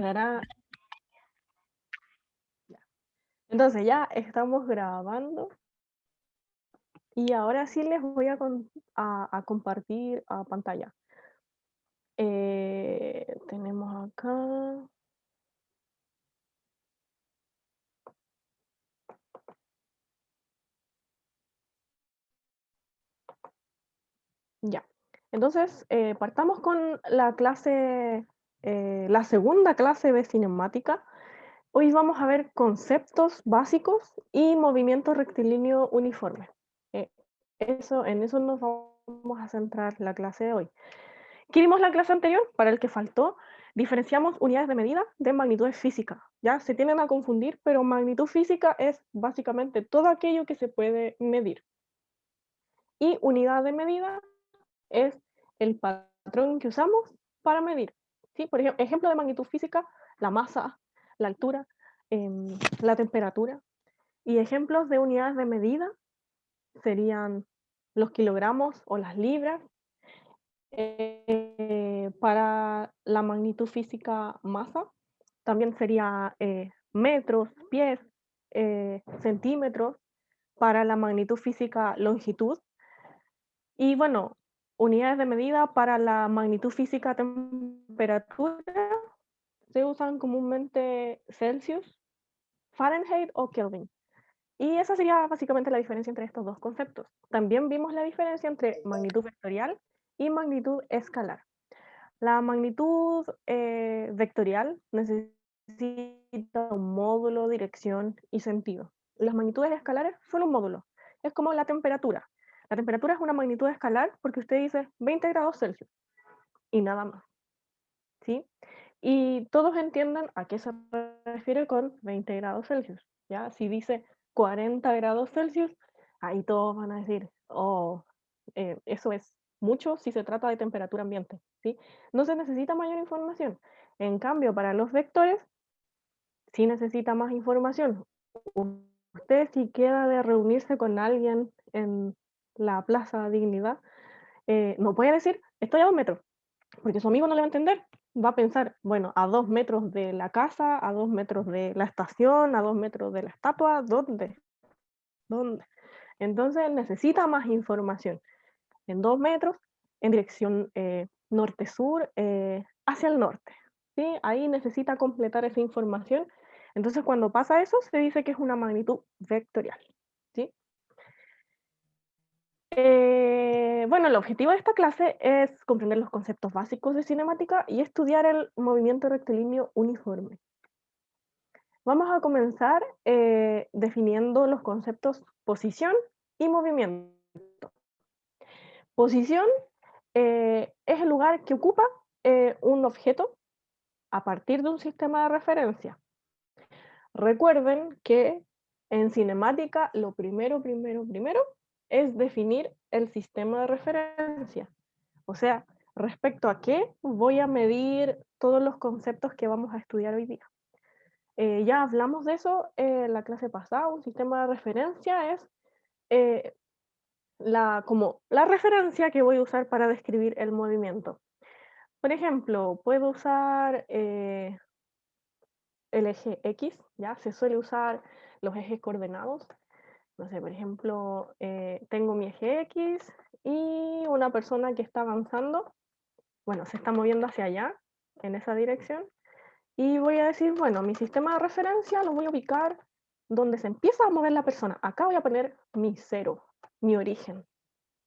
Tará. Ya. Entonces ya estamos grabando y ahora sí les voy a compartir pantalla. Tenemos acá. Ya. Entonces, partamos con la clase, la segunda clase de cinemática. Hoy vamos a ver conceptos básicos y movimiento rectilíneo uniforme. Eh, en eso nos vamos a centrar la clase de hoy. ¿Qué vimos la clase anterior? Para el que faltó, diferenciamos unidades de medida de magnitudes físicas. Ya se tienden a confundir, pero magnitud física es básicamente todo aquello que se puede medir. Y unidad de medida es el patrón que usamos para medir. ¿Sí? Por ejemplo de magnitud física, la masa, la altura, la temperatura. Y ejemplos de unidades de medida serían los kilogramos o las libras. Para la magnitud física masa, también sería metros, pies, centímetros, para la magnitud física longitud. Y bueno, unidades de medida para la magnitud física temperatura se usan comúnmente Celsius, Fahrenheit o Kelvin. Y esa sería básicamente la diferencia entre estos dos conceptos. También vimos la diferencia entre magnitud vectorial y magnitud escalar. La magnitud vectorial necesita un módulo, dirección y sentido. Las magnitudes escalares son un módulo. Es como la temperatura. La temperatura es una magnitud escalar porque usted dice 20 grados Celsius y nada más. ¿Sí? Y todos entiendan a qué se refiere con 20 grados Celsius. ¿Ya? Si dice 40 grados Celsius, ahí todos van a decir, oh, eso es mucho si se trata de temperatura ambiente. ¿Sí? No se necesita mayor información. En cambio, para los vectores, sí necesita más información. Usted si queda de reunirse con alguien en la Plaza Dignidad, no puede decir, estoy a 2 metros, porque su amigo no le va a entender. Va a pensar, bueno, a 2 metros de la casa, a 2 metros de la estación, a 2 metros de la estatua, ¿dónde? ¿Dónde? Entonces necesita más información. En 2 metros, en dirección norte-sur, hacia el norte. ¿Sí? Ahí necesita completar esa información. Entonces cuando pasa eso, se dice que es una magnitud vectorial. ¿Sí? Bueno, el objetivo de esta clase es comprender los conceptos básicos de cinemática y estudiar el movimiento rectilíneo uniforme. Vamos a comenzar definiendo los conceptos posición y movimiento. Posición es el lugar que ocupa un objeto a partir de un sistema de referencia. Recuerden que en cinemática lo primero es definir el sistema de referencia. O sea, respecto a qué voy a medir todos los conceptos que vamos a estudiar hoy día. Ya hablamos de eso en la clase pasada. Un sistema de referencia es eh, como la referencia que voy a usar para describir el movimiento. Por ejemplo, puedo usar el eje X, ¿ya? Se suele usar los ejes coordenados. No sé, por ejemplo, tengo mi eje X y una persona que está avanzando, bueno, se está moviendo hacia allá, en esa dirección, y voy a decir, bueno, mi sistema de referencia lo voy a ubicar donde se empieza a mover la persona. Acá voy a poner mi cero, mi origen.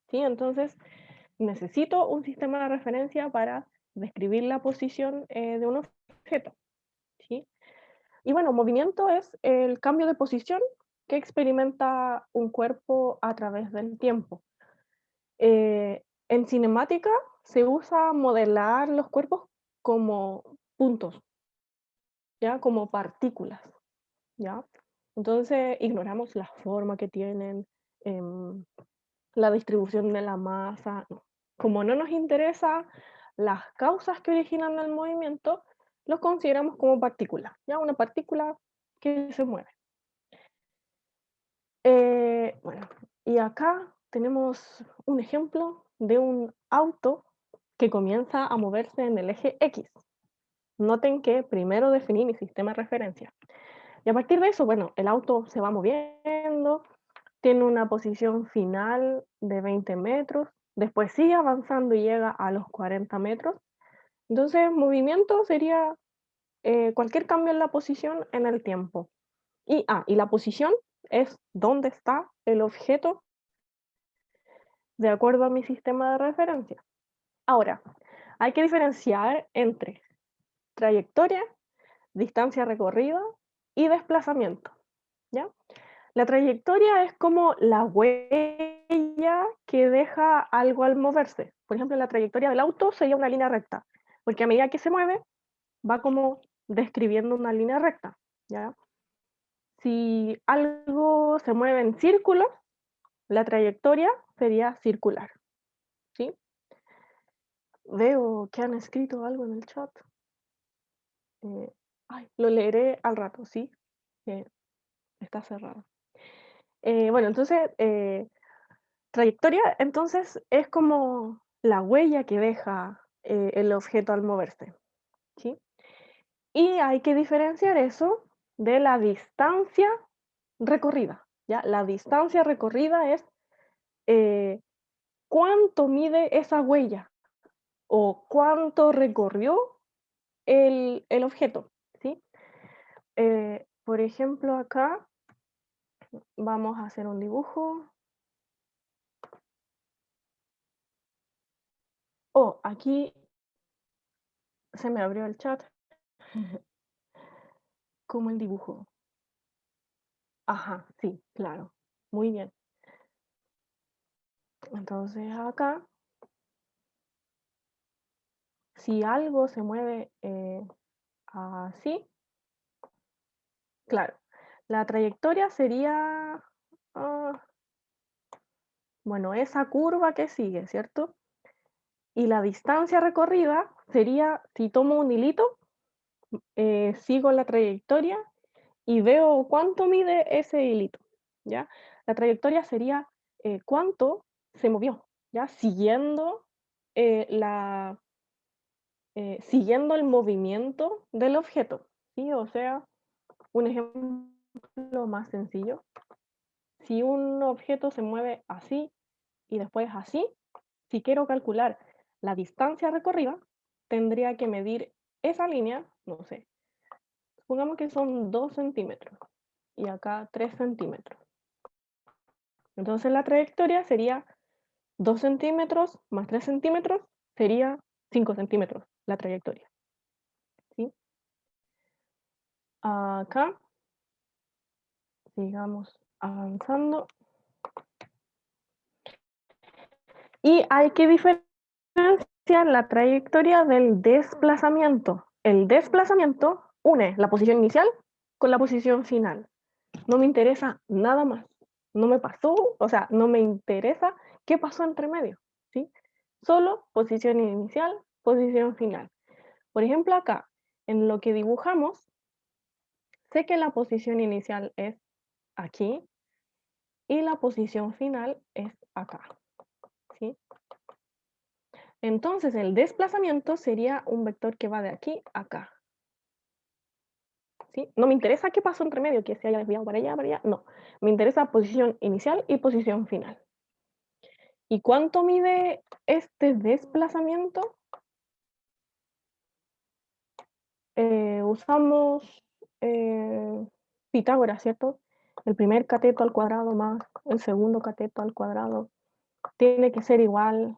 ¿Sí? Entonces, necesito un sistema de referencia para describir la posición de un objeto. ¿Sí? Y bueno, movimiento es el cambio de posición que experimenta un cuerpo a través del tiempo. En cinemática se usa modelar los cuerpos como puntos, ¿ya? Como partículas, ¿ya? Entonces ignoramos la forma que tienen, la distribución de la masa. No. Como no nos interesa las causas que originan el movimiento, los consideramos como partículas, ¿ya? Una partícula que se mueve. Bueno, y acá tenemos un ejemplo de un auto que comienza a moverse en el eje X. Noten que primero definí mi sistema de referencia. Y a partir de eso, bueno, el auto se va moviendo, tiene una posición final de 20 metros, después sigue avanzando y llega a los 40 metros. Entonces, movimiento sería cualquier cambio en la posición en el tiempo. Y la posición es dónde está el objeto de acuerdo a mi sistema de referencia. Ahora, hay que diferenciar entre trayectoria, distancia recorrida y desplazamiento, ¿ya? La trayectoria es como la huella que deja algo al moverse. Por ejemplo, la trayectoria del auto sería una línea recta, porque a medida que se mueve, va como describiendo una línea recta, ¿ya? Si algo se mueve en círculo, la trayectoria sería circular, ¿sí? Veo que han escrito algo en el chat. Eh, lo leeré al rato, ¿sí? Eh, está cerrado. Bueno, entonces, trayectoria, entonces, es como la huella que deja el objeto al moverse, ¿sí? Y hay que diferenciar eso de la distancia recorrida, ¿ya? La distancia recorrida es cuánto mide esa huella o cuánto recorrió el objeto, ¿sí? Por ejemplo, acá vamos a hacer un dibujo. Oh, aquí se me abrió el chat. Como el dibujo. Ajá, sí, claro. Muy bien. Entonces acá, si algo se mueve así, claro, la trayectoria sería, ah, bueno, esa curva que sigue, ¿cierto? Y la distancia recorrida sería, si tomo un hilito, sigo la trayectoria y veo cuánto mide ese hilito, ¿ya? La trayectoria sería cuánto se movió, ¿ya? La, siguiendo el movimiento del objeto, ¿sí? O sea, un ejemplo más sencillo. Si un objeto se mueve así y después así, si quiero calcular la distancia recorrida, tendría que medir esa línea, no sé, supongamos que son 2 centímetros y acá 3 centímetros. Entonces la trayectoria sería 2 centímetros más 3 centímetros, sería 5 centímetros la trayectoria, ¿sí? Acá, sigamos avanzando. Y hay que diferenciar la trayectoria del desplazamiento. El desplazamiento une la posición inicial con la posición final. No me interesa nada más. No me pasó, o sea, no me interesa qué pasó entre medio, ¿sí? Solo posición inicial, posición final. Por ejemplo, acá, en lo que dibujamos, sé que la posición inicial es aquí y la posición final es acá, ¿sí? Entonces, el desplazamiento sería un vector que va de aquí a acá, ¿sí? No me interesa qué pasó entre medio, que se haya desviado para allá, no. Me interesa posición inicial y posición final. ¿Y cuánto mide este desplazamiento? Usamos Pitágoras, ¿cierto? El primer cateto al cuadrado más el segundo cateto al cuadrado tiene que ser igual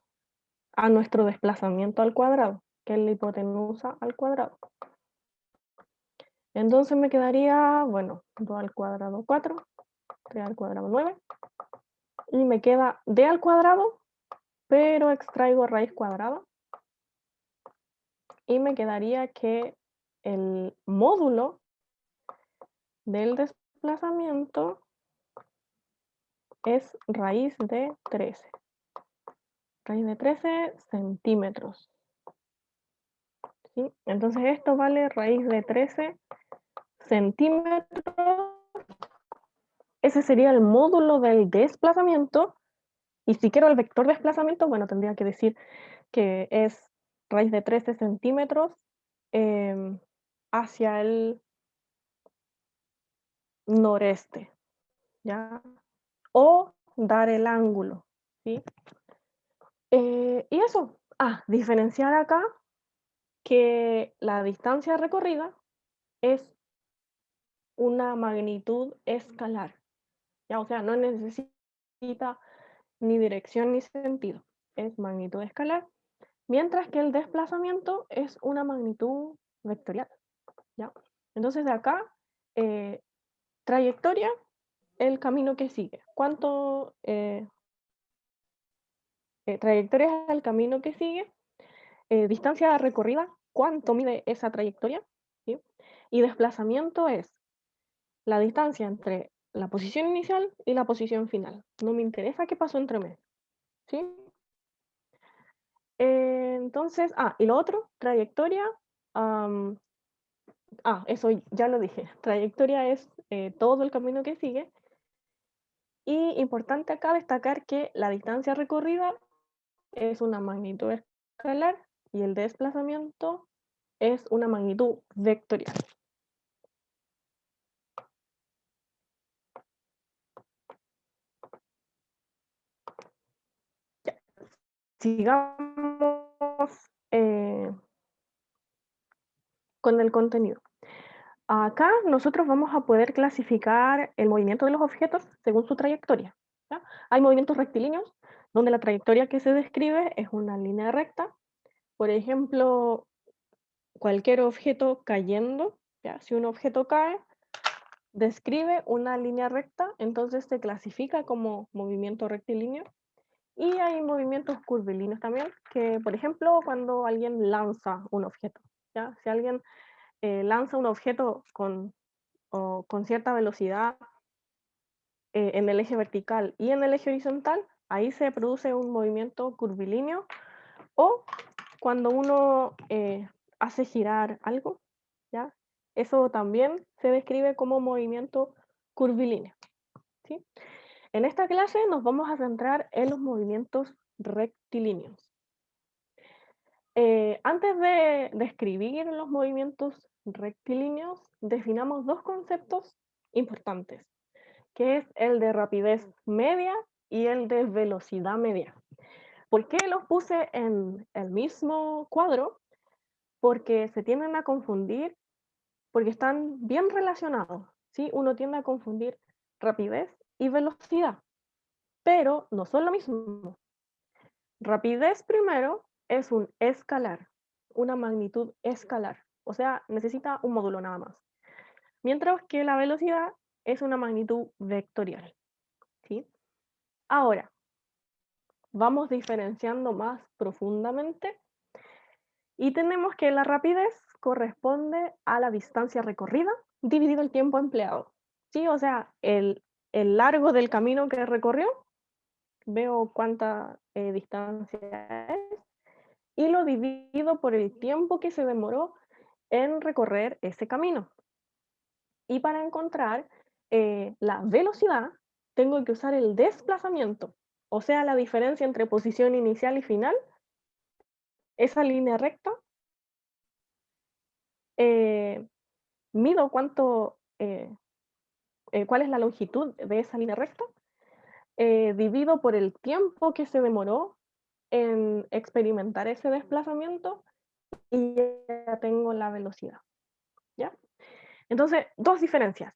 a nuestro desplazamiento al cuadrado, que es la hipotenusa al cuadrado. Entonces me quedaría, bueno, 2 al cuadrado 4, 3 al cuadrado 9, y me queda d al cuadrado, pero extraigo raíz cuadrada, y me quedaría que el módulo del desplazamiento es raíz de 13. Raíz de 13 centímetros. ¿Sí? Entonces esto vale raíz de 13 centímetros. Ese sería el módulo del desplazamiento. Y si quiero el vector desplazamiento, bueno, tendría que decir que es raíz de 13 centímetros hacia el noreste, ¿ya? O dar el ángulo, ¿sí? Y eso. Diferenciar acá que la distancia recorrida es una magnitud escalar, ¿ya? O sea, no necesita ni dirección ni sentido, es magnitud escalar, mientras que el desplazamiento es una magnitud vectorial, ¿ya? Entonces de acá, eh, trayectoria, el camino que sigue. ¿Cuánto? Trayectoria es el camino que sigue. Distancia recorrida, ¿cuánto mide esa trayectoria? ¿Sí? Y desplazamiento es la distancia entre la posición inicial y la posición final. No me interesa qué pasó entre medio, ¿sí? Entonces, y lo otro, trayectoria, eso ya lo dije, trayectoria es todo el camino que sigue. Y importante acá destacar que la distancia recorrida es una magnitud escalar y el desplazamiento es una magnitud vectorial. Ya. Sigamos con el contenido. Acá nosotros vamos a poder clasificar el movimiento de los objetos según su trayectoria, ¿ya? Hay movimientos rectilíneos, donde la trayectoria que se describe es una línea recta. Por ejemplo, cualquier objeto cayendo, ¿ya? Si un objeto cae, describe una línea recta, entonces se clasifica como movimiento rectilíneo. Y hay movimientos curvilíneos también, que por ejemplo cuando alguien lanza un objeto, ¿ya? Si alguien lanza un objeto con cierta velocidad en el eje vertical y en el eje horizontal, ahí se produce un movimiento curvilíneo. O cuando uno hace girar algo, ¿ya? Eso también se describe como movimiento curvilíneo, ¿sí? En esta clase nos vamos a centrar en los movimientos rectilíneos. Antes de describir los movimientos rectilíneos, definamos dos conceptos importantes, que es el de rapidez media y el de velocidad media. ¿Por qué los puse en el mismo cuadro? Porque se tienden a confundir, porque están bien relacionados, ¿sí? Uno tiende a confundir rapidez y velocidad, pero no son lo mismo. Rapidez primero es un escalar, una magnitud escalar, o sea, necesita un módulo nada más. Mientras que la velocidad es una magnitud vectorial, ¿sí? Ahora, vamos diferenciando más profundamente y tenemos que la rapidez corresponde a la distancia recorrida dividido el tiempo empleado, ¿sí? O sea, el largo del camino que recorrió, veo cuánta distancia es, y lo divido por el tiempo que se demoró en recorrer ese camino. Y para encontrar la velocidad, tengo que usar el desplazamiento, o sea, la diferencia entre posición inicial y final, esa línea recta, mido cuál es la longitud de esa línea recta, divido por el tiempo que se demoró en experimentar ese desplazamiento y ya tengo la velocidad, ¿ya? Entonces, dos diferencias.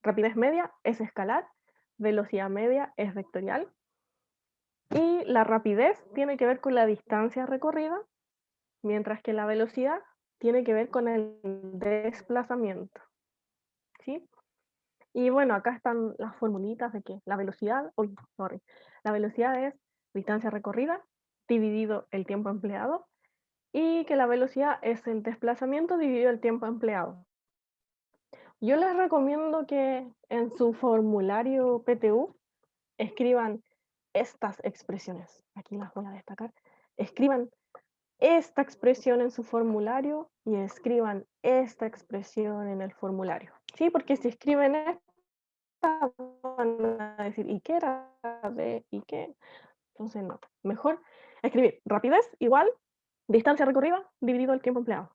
Rapidez media es escalar, velocidad media es vectorial. Y la rapidez tiene que ver con la distancia recorrida, mientras que la velocidad tiene que ver con el desplazamiento, ¿sí? Y bueno, acá están las formulitas de que la velocidad, la velocidad es distancia recorrida dividido el tiempo empleado y que la velocidad es el desplazamiento dividido el tiempo empleado. Yo les recomiendo que en su formulario PTU escriban estas expresiones. Aquí las voy a destacar. Escriban esta expresión en su formulario y escriban esta expresión en el formulario. ¿Sí? Porque si escriben esta, van a decir, ¿y qué era de? ¿Y qué? Entonces, no. Mejor escribir rapidez igual distancia recorrida dividido el tiempo empleado.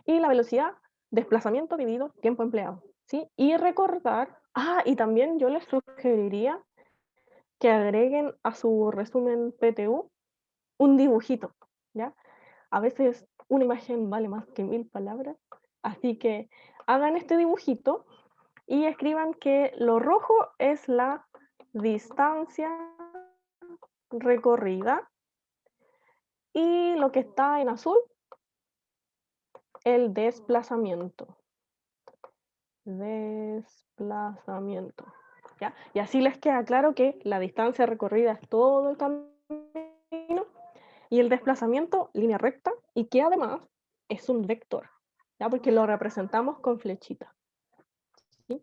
Y la velocidad, desplazamiento dividido tiempo empleado, ¿sí? Y recordar, y también yo les sugeriría que agreguen a su resumen PTU un dibujito, ¿ya? A veces una imagen vale más que 1000 palabras, así que hagan este dibujito y escriban que lo rojo es la distancia recorrida y lo que está en azul, el desplazamiento. Desplazamiento, ¿ya? Y así les queda claro que la distancia recorrida es todo el camino y el desplazamiento, línea recta, y que además es un vector, ¿ya? Porque lo representamos con flechita, ¿sí?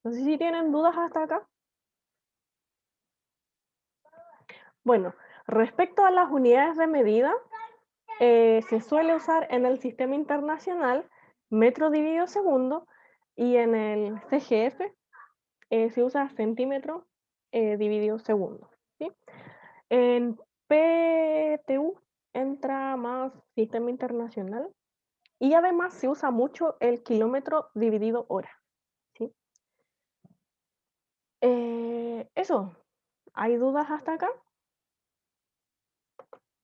No sé si tienen dudas hasta acá. Bueno, respecto a las unidades de medida, se suele usar en el sistema internacional metro dividido segundo y en el CGF se usa centímetro dividido segundo, ¿sí? En PTU entra más sistema internacional y además se usa mucho el kilómetro dividido hora, ¿sí? Eso, ¿hay dudas hasta acá?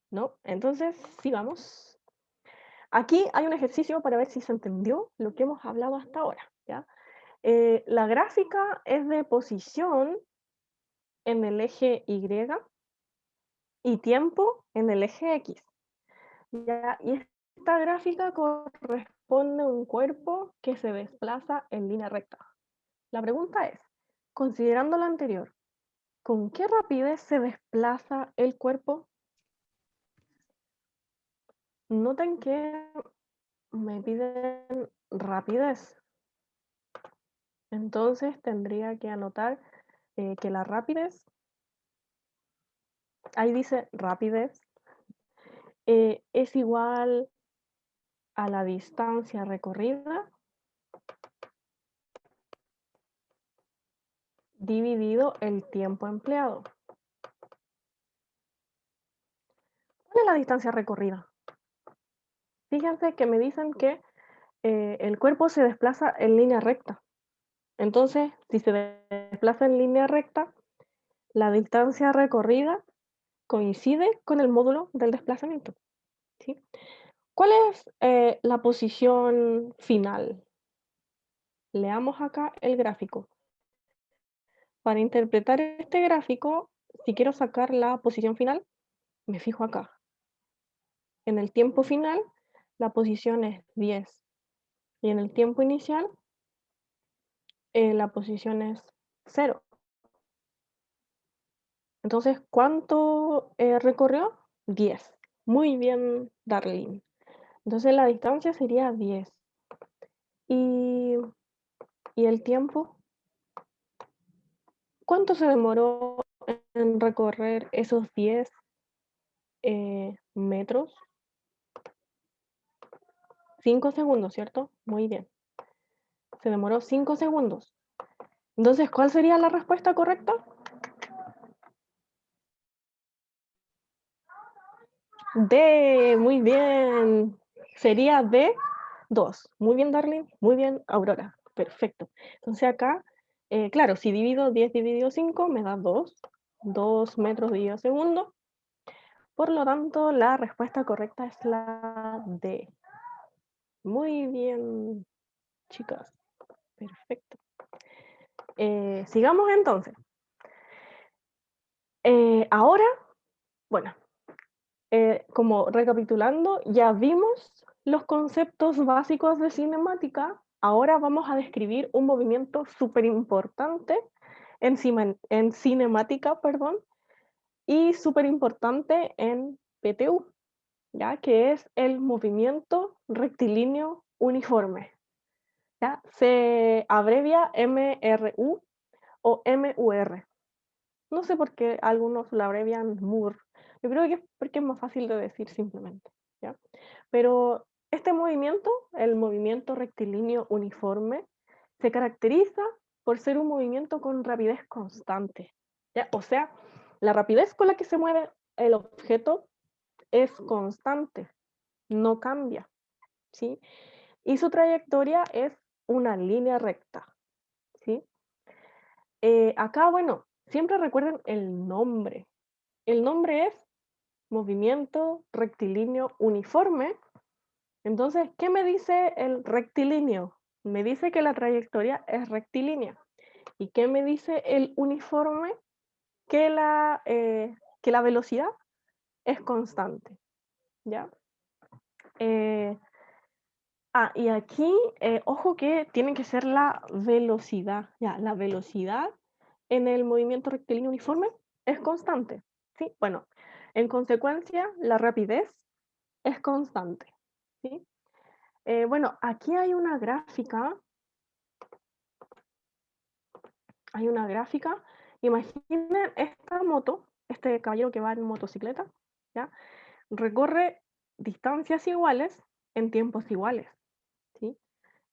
¿No? Entonces, sigamos. Aquí hay un ejercicio para ver si se entendió lo que hemos hablado hasta ahora, ¿ya? La gráfica es de posición en el eje Y y tiempo en el eje X. ¿Ya? Y esta gráfica corresponde a un cuerpo que se desplaza en línea recta. La pregunta es, considerando lo anterior, ¿con qué rapidez se desplaza el cuerpo? Noten que me piden rapidez. Entonces tendría que anotar que la rapidez, ahí dice rapidez, es igual a la distancia recorrida dividido el tiempo empleado. ¿Cuál es la distancia recorrida? Fíjense que me dicen que el cuerpo se desplaza en línea recta. Entonces, si se desplaza en línea recta, la distancia recorrida coincide con el módulo del desplazamiento, ¿sí? ¿Cuál es la posición final? Leamos acá el gráfico. Para interpretar este gráfico, si quiero sacar la posición final, me fijo acá. En el tiempo final, la posición es 10. Y en el tiempo inicial, la posición es 0. Entonces, ¿cuánto recorrió? 10. Muy bien, Darlene. Entonces la distancia sería 10. ¿Y, y el tiempo? ¿Cuánto se demoró en recorrer esos 10 metros? 5 segundos, ¿cierto? Muy bien. Se demoró 5 segundos. Entonces, ¿cuál sería la respuesta correcta? D, muy bien. Sería D, 2. Muy bien, Darling. Muy bien, Aurora. Perfecto. Entonces acá, claro, si divido 10 dividido 5, me da 2. 2 metros dividido segundo. Por lo tanto, la respuesta correcta es la D. Muy bien, chicas. Perfecto. Sigamos entonces. Ahora, bueno, como recapitulando, ya vimos los conceptos básicos de cinemática. Ahora vamos a describir un movimiento súper importante en cinemática, perdón, y súper importante en PTU, ¿ya? Que es el movimiento rectilíneo uniforme. ¿Ya? Se abrevia MRU o MUR. No sé por qué algunos la abrevian MUR. Yo creo que es porque es más fácil de decir simplemente, ¿ya? Pero este movimiento, el movimiento rectilíneo uniforme, se caracteriza por ser un movimiento con rapidez constante, ¿ya? O sea, la rapidez con la que se mueve el objeto es constante, no cambia, ¿sí? y su trayectoria es una línea recta, ¿sí? Acá, bueno, siempre recuerden el nombre. El nombre es movimiento rectilíneo uniforme. Entonces, ¿qué me dice el rectilíneo? Me dice que la trayectoria es rectilínea. ¿Y qué me dice el uniforme? Que la velocidad es constante, ¿ya? Eh, y aquí, ojo que tiene que ser la velocidad, ¿ya? La velocidad en el movimiento rectilíneo uniforme es constante, ¿sí? Bueno, en consecuencia, la rapidez es constante, ¿sí? Bueno, aquí hay una gráfica. Imaginen esta moto, este caballero que va en motocicleta, ¿ya? Recorre distancias iguales en tiempos iguales, ¿sí?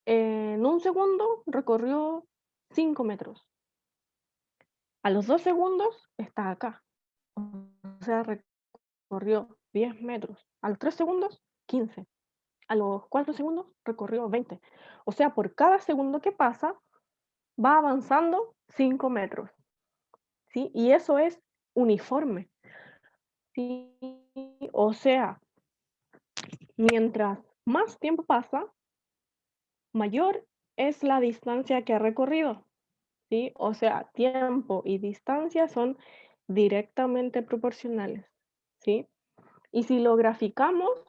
En un segundo recorrió 5 metros. A los 2 segundos está acá. O sea, recorrió 10 metros. A los 3 segundos, 15. A los 4 segundos recorrió 20. O sea, por cada segundo que pasa, va avanzando 5 metros, ¿sí? Y eso es uniforme, ¿sí? O sea, mientras más tiempo pasa, mayor es la distancia que ha recorrido, ¿sí? O sea, tiempo y distancia son directamente proporcionales, ¿sí? Y si lo graficamos,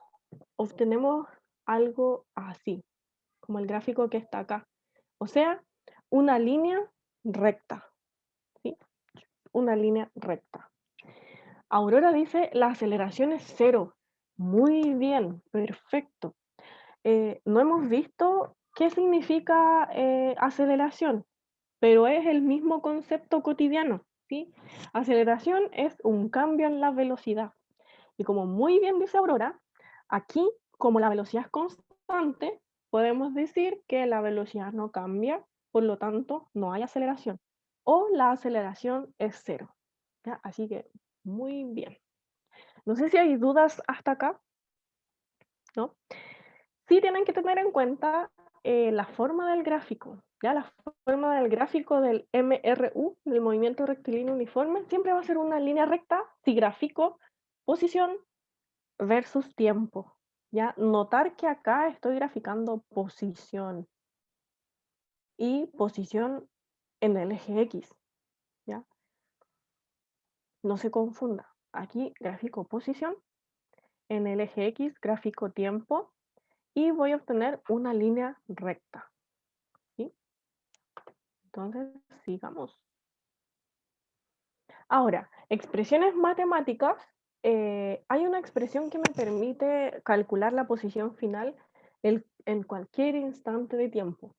obtenemos algo así, como el gráfico que está acá. O sea, una línea recta, ¿sí? Una línea recta. Aurora dice, la aceleración es cero. Muy bien, perfecto. No hemos visto qué significa aceleración, pero es el mismo concepto cotidiano, ¿sí? Aceleración es un cambio en la velocidad. Y como muy bien dice Aurora, aquí, como la velocidad es constante, podemos decir que la velocidad no cambia, por lo tanto, no hay aceleración. O la aceleración es cero, ¿ya? Así que, muy bien. No sé si hay dudas hasta acá, ¿no? Sí tienen que tener en cuenta la forma del gráfico, ¿ya? La forma del gráfico del MRU, del movimiento rectilíneo uniforme, siempre va a ser una línea recta si gráfico posición versus tiempo, ¿ya? Notar que acá estoy graficando posición y posición en el eje X, ¿ya? No se confunda. Aquí gráfico posición, en el eje X gráfico tiempo y voy a obtener una línea recta, ¿sí? Entonces, sigamos. Ahora, expresiones matemáticas. Hay una expresión que me permite calcular la posición final en cualquier instante de tiempo.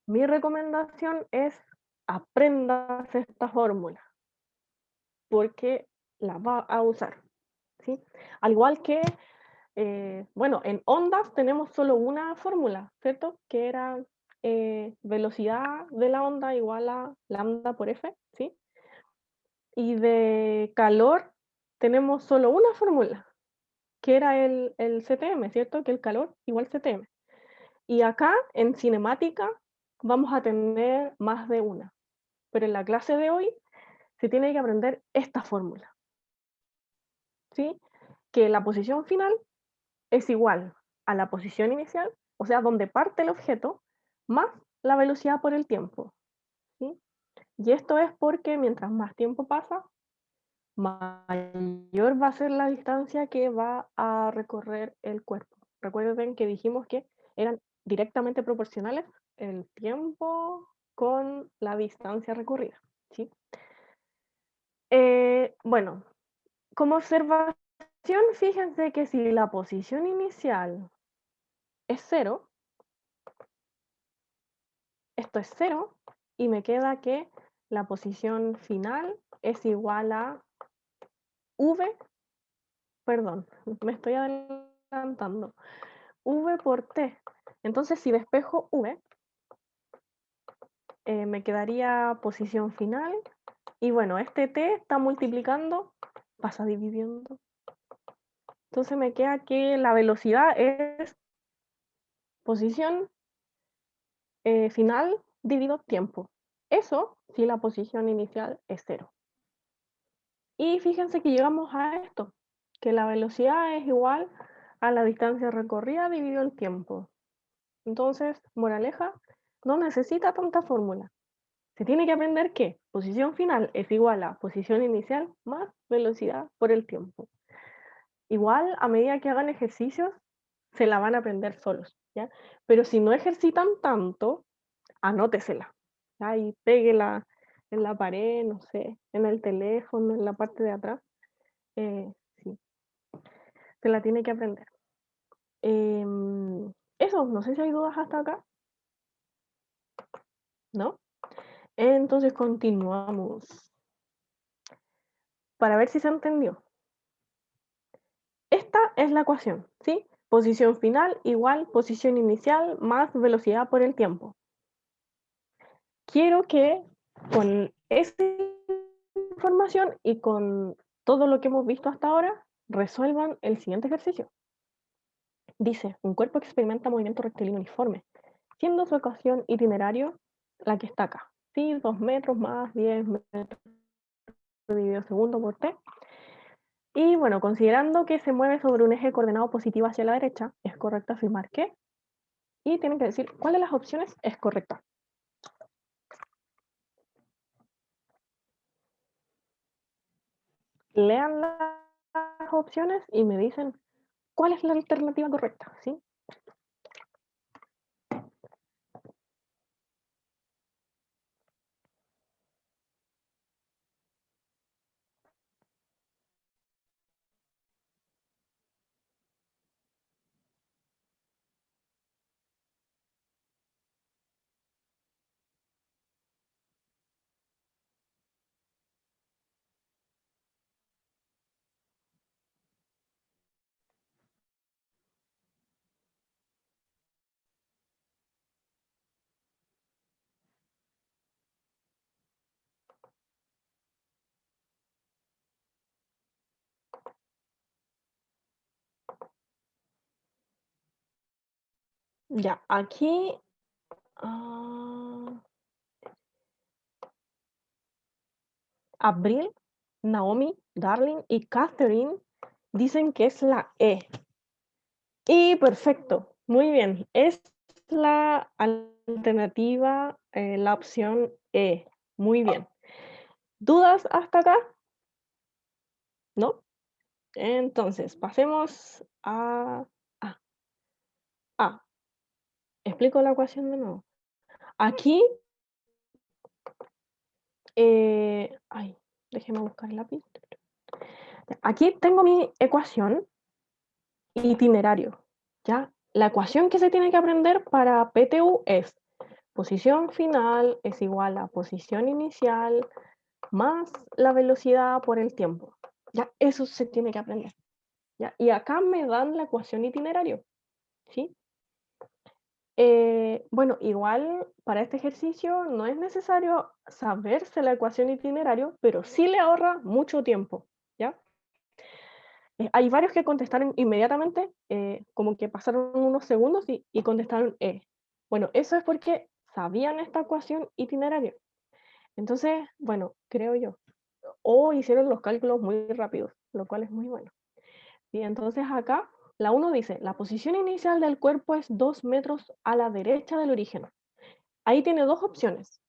Mi recomendación es aprendas esta fórmula, porque la va a usar, ¿sí? Al igual que, bueno, en ondas tenemos solo una fórmula, ¿cierto? Que era velocidad de la onda igual a lambda por F, ¿sí? Y de calor tenemos solo una fórmula, que era el CTM, ¿cierto? Que el calor igual CTM. Y acá en cinemática vamos a tener más de una. Pero en la clase de hoy se tiene que aprender esta fórmula, ¿sí? Que la posición final es igual a la posición inicial, o sea, donde parte el objeto, más la velocidad por el tiempo, ¿sí? Y esto es porque mientras más tiempo pasa, mayor va a ser la distancia que va a recorrer el cuerpo. Recuerden que dijimos que eran directamente proporcionales el tiempo con la distancia recorrida, ¿sí? Bueno, como observación, fíjense que si la posición inicial es cero, esto es cero, y me queda que la posición final es igual a v, perdón, me estoy adelantando, v por t. Entonces, si despejo v, me quedaría posición final, y bueno, este t está multiplicando, pasa dividiendo. Entonces me queda que la velocidad es Posición final dividido tiempo. Eso si la posición inicial es 0. Y fíjense que llegamos a esto, que la velocidad es igual a la distancia recorrida dividido el tiempo. Entonces, moraleja, no necesita tanta fórmula. Se tiene que aprender que posición final es igual a posición inicial más velocidad por el tiempo. Igual, a medida que hagan ejercicios, se la van a aprender solos, ¿ya? Pero si no ejercitan tanto, anótesela, ¿ya? Y péguela en la pared, no sé, en el teléfono, en la parte de atrás. Sí, se la tiene que aprender. Eso, no sé si hay dudas hasta acá, ¿no? Entonces continuamos. Para ver si se entendió. Esta es la ecuación, ¿sí? Posición final igual posición inicial más velocidad por el tiempo. Quiero que con esta información y con todo lo que hemos visto hasta ahora, resuelvan el siguiente ejercicio. Dice, un cuerpo experimenta movimiento rectilíneo uniforme, siendo su ecuación itinerario la que está acá. ¿Sí? 2 metros más 10 metros dividido segundo por t. Y bueno, considerando que se mueve sobre un eje coordenado positivo hacia la derecha, es correcto afirmar que. Y tienen que decir cuál de las opciones es correcta. Lean las opciones y me dicen cuál es la alternativa correcta, ¿sí? Ya, aquí Abril, Naomi, Darling y Catherine dicen que es la E. Y perfecto, muy bien. Es la alternativa, la opción E. Muy bien. ¿Dudas hasta acá? ¿No? Entonces, pasemos a. Explico la ecuación de nuevo. Aquí, ay, déjeme buscar el lápiz. Aquí tengo mi ecuación itinerario, ¿ya? La ecuación que se tiene que aprender para PTU es posición final es igual a posición inicial más la velocidad por el tiempo. Ya, eso se tiene que aprender. ¿Ya? Y acá me dan la ecuación itinerario, ¿sí? Bueno, igual para este ejercicio no es necesario saberse la ecuación itinerario, pero sí le ahorra mucho tiempo, ¿ya? Hay varios que contestaron inmediatamente, como que pasaron unos segundos y contestaron E. Bueno, eso es porque sabían esta ecuación itinerario. Entonces, bueno, creo yo. O hicieron los cálculos muy rápidos, lo cual es muy bueno. Y entonces acá, la 1 dice, la posición inicial del cuerpo es 2 metros a la derecha del origen. Ahí tiene dos opciones.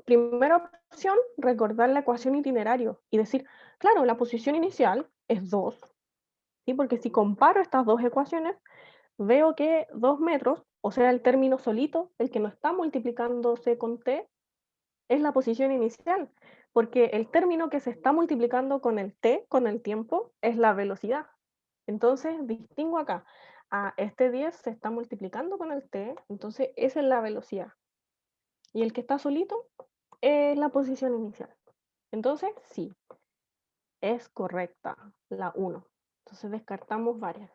Primera opción, recordar la ecuación itinerario y decir, claro, la posición inicial es 2, ¿sí? Porque si comparo estas dos ecuaciones, veo que 2 metros, o sea, el término solito, el que no está multiplicándose con t, es la posición inicial, porque el término que se está multiplicando con el t, con el tiempo, es la velocidad. Entonces, distingo acá, este 10 se está multiplicando con el t, entonces esa es la velocidad. Y el que está solito es la posición inicial. Entonces, sí, es correcta la 1. Entonces descartamos varias.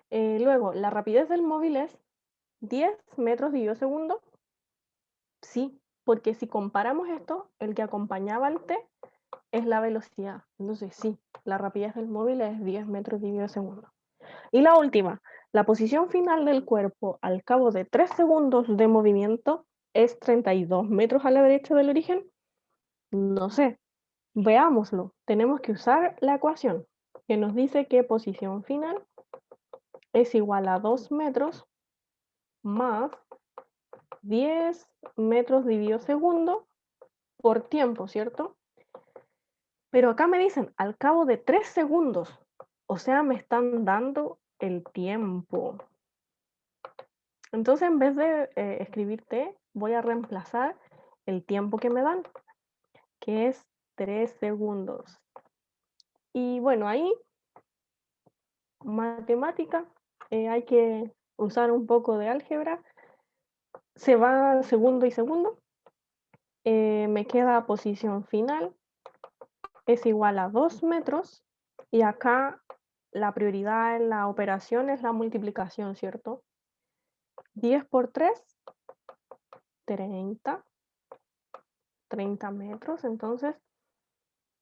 Luego, la rapidez del móvil es 10 metros dividido segundo. Sí, porque si comparamos esto, el que acompañaba al t es la velocidad. Entonces, sí, la rapidez del móvil es 10 metros dividido segundo. Y la última, La posición final del cuerpo al cabo de 3 segundos de movimiento es 32 metros a la derecha del origen. No sé, veámoslo. Tenemos que usar la ecuación que nos dice que posición final es igual a 2 metros más 10 metros dividido segundo por tiempo, ¿cierto? Pero acá me dicen al cabo de 3 segundos. O sea, me están dando el tiempo. Entonces, en vez de escribir T, voy a reemplazar el tiempo que me dan, que es 3 segundos. Y bueno, ahí, matemática, hay que usar un poco de álgebra. Se va segundo y segundo. Me queda posición final, es igual a 2 metros. Y acá la prioridad en la operación es la multiplicación, ¿cierto? 10 por 3, 30. 30 metros, entonces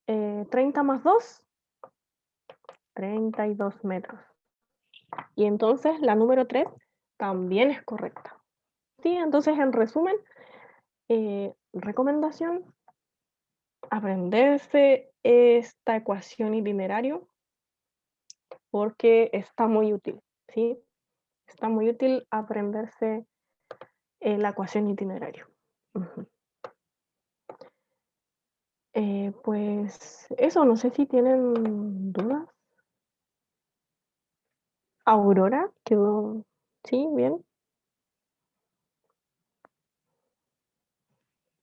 30 más 2, 32 metros. Y entonces la número 3 también es correcta. Sí, entonces en resumen, recomendación, aprenderse esta ecuación itinerario porque está muy útil, ¿sí? Está muy útil aprenderse la ecuación itinerario. Ujú. Pues eso, no sé si tienen dudas. Aurora, quedó, sí, bien.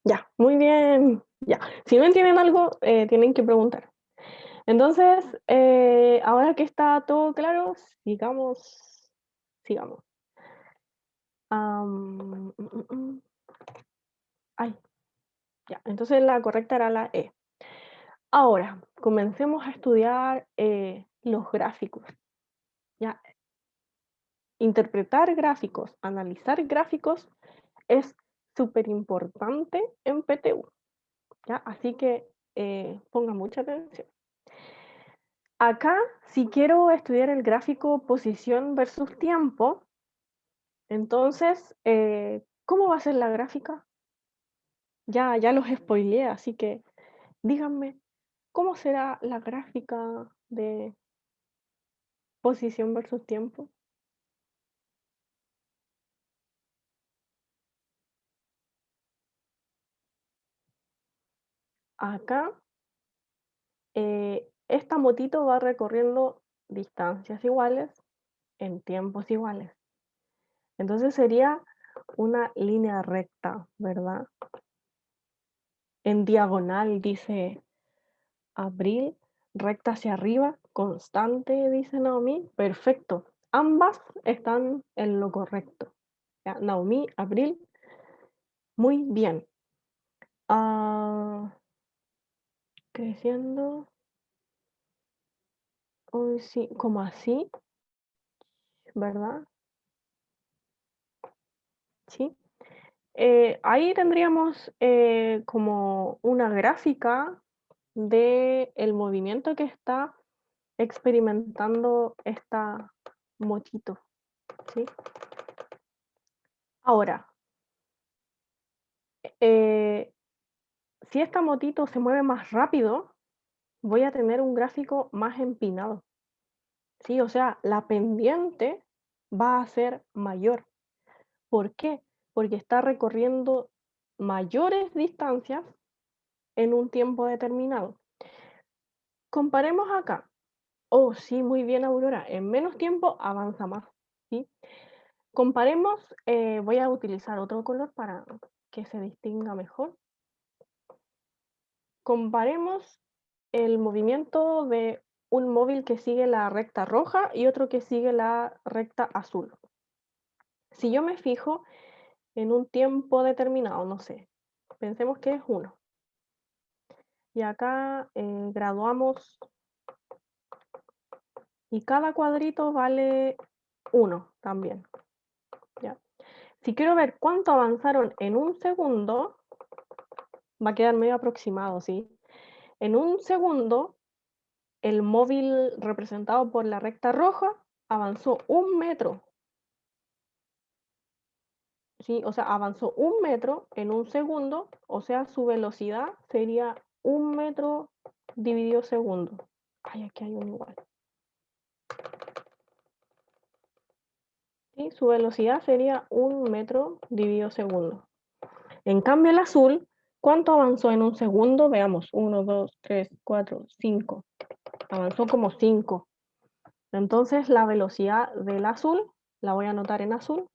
Ya, muy bien. Ya, si no entienden algo, tienen que preguntar. Entonces, ahora que está todo claro, sigamos. Am, mm, mm, mm. Ay, ya, entonces la correcta era la E. Ahora, comencemos a estudiar los gráficos. Ya, interpretar gráficos, analizar gráficos es súper importante en PTU. ¿Ya? Así que pongan mucha atención. Acá, si quiero estudiar el gráfico posición versus tiempo, entonces, ¿cómo va a ser la gráfica? Ya los spoileé, así que díganme, ¿cómo será la gráfica de posición versus tiempo? Acá, esta motito va recorriendo distancias iguales en tiempos iguales. Entonces sería una línea recta, ¿verdad? En diagonal dice Abril, recta hacia arriba, constante, dice Naomi. Perfecto. Ambas están en lo correcto. Ya, Naomi, Abril, muy bien. Ah, creciendo. Uy, sí, como así, ¿verdad? Sí. Ahí tendríamos como una gráfica de el movimiento que está experimentando esta motito, ¿sí? Ahora, eh, si esta motito se mueve más rápido, voy a tener un gráfico más empinado, ¿sí? O sea, la pendiente va a ser mayor. ¿Por qué? Porque está recorriendo mayores distancias en un tiempo determinado. Comparemos acá. Oh, sí, muy bien, Aurora. En menos tiempo avanza más, ¿sí? Comparemos, voy a utilizar otro color para que se distinga mejor. Comparemos el movimiento de un móvil que sigue la recta roja y otro que sigue la recta azul. Si yo me fijo en un tiempo determinado, no sé, pensemos que es 1. Y acá graduamos y cada cuadrito vale 1 también. ¿Ya? Si quiero ver cuánto avanzaron en un segundo, va a quedar medio aproximado, ¿sí? En un segundo, el móvil representado por la recta roja avanzó 1 metro, ¿sí? O sea, avanzó 1 metro en 1 segundo, o sea, su velocidad sería 1 metro dividido segundo. Ay, aquí hay un igual. ¿Sí? Su velocidad sería 1 metro dividido segundo. En cambio, el azul, ¿cuánto avanzó en 1 segundo? Veamos, 1, 2, 3, 4, 5. Avanzó como 5. Entonces, la velocidad del azul, la voy a anotar en azul,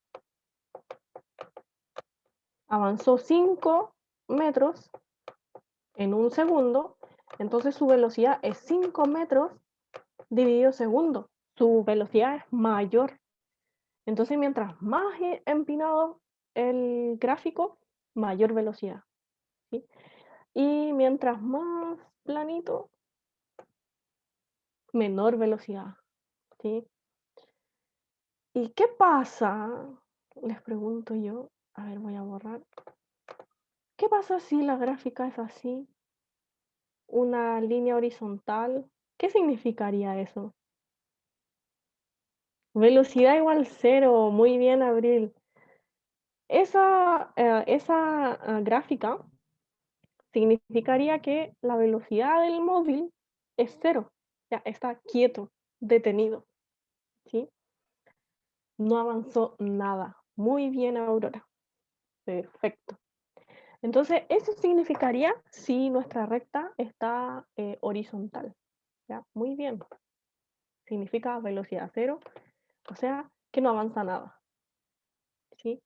avanzó 5 metros en 1 segundo, entonces su velocidad es 5 metros dividido segundo. Su velocidad es mayor. Entonces, mientras más empinado el gráfico, mayor velocidad, ¿sí? Y mientras más planito, menor velocidad, ¿sí? ¿Y qué pasa? Les pregunto yo. A ver, voy a borrar. ¿Qué pasa si la gráfica es así? Una línea horizontal. ¿Qué significaría eso? Velocidad igual cero. Muy bien, Abril. Esa gráfica significaría que la velocidad del móvil es cero. Ya está quieto, detenido, ¿sí? No avanzó nada. Muy bien, Aurora. Perfecto. Entonces, eso significaría si nuestra recta está horizontal. ¿Ya? Muy bien. Significa velocidad cero, o sea, que no avanza nada. ¿Sí?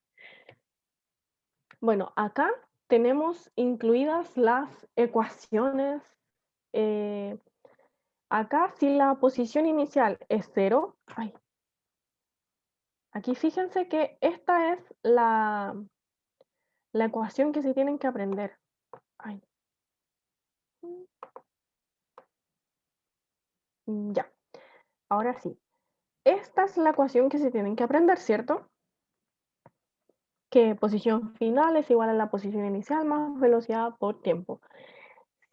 Bueno, acá tenemos incluidas las ecuaciones. eh, Acá, si la posición inicial es cero, ay, aquí fíjense que esta es la ecuación que se tienen que aprender. Ay, ya, ahora sí. Esta es la ecuación que se tienen que aprender, ¿cierto? Que posición final es igual a la posición inicial más velocidad por tiempo.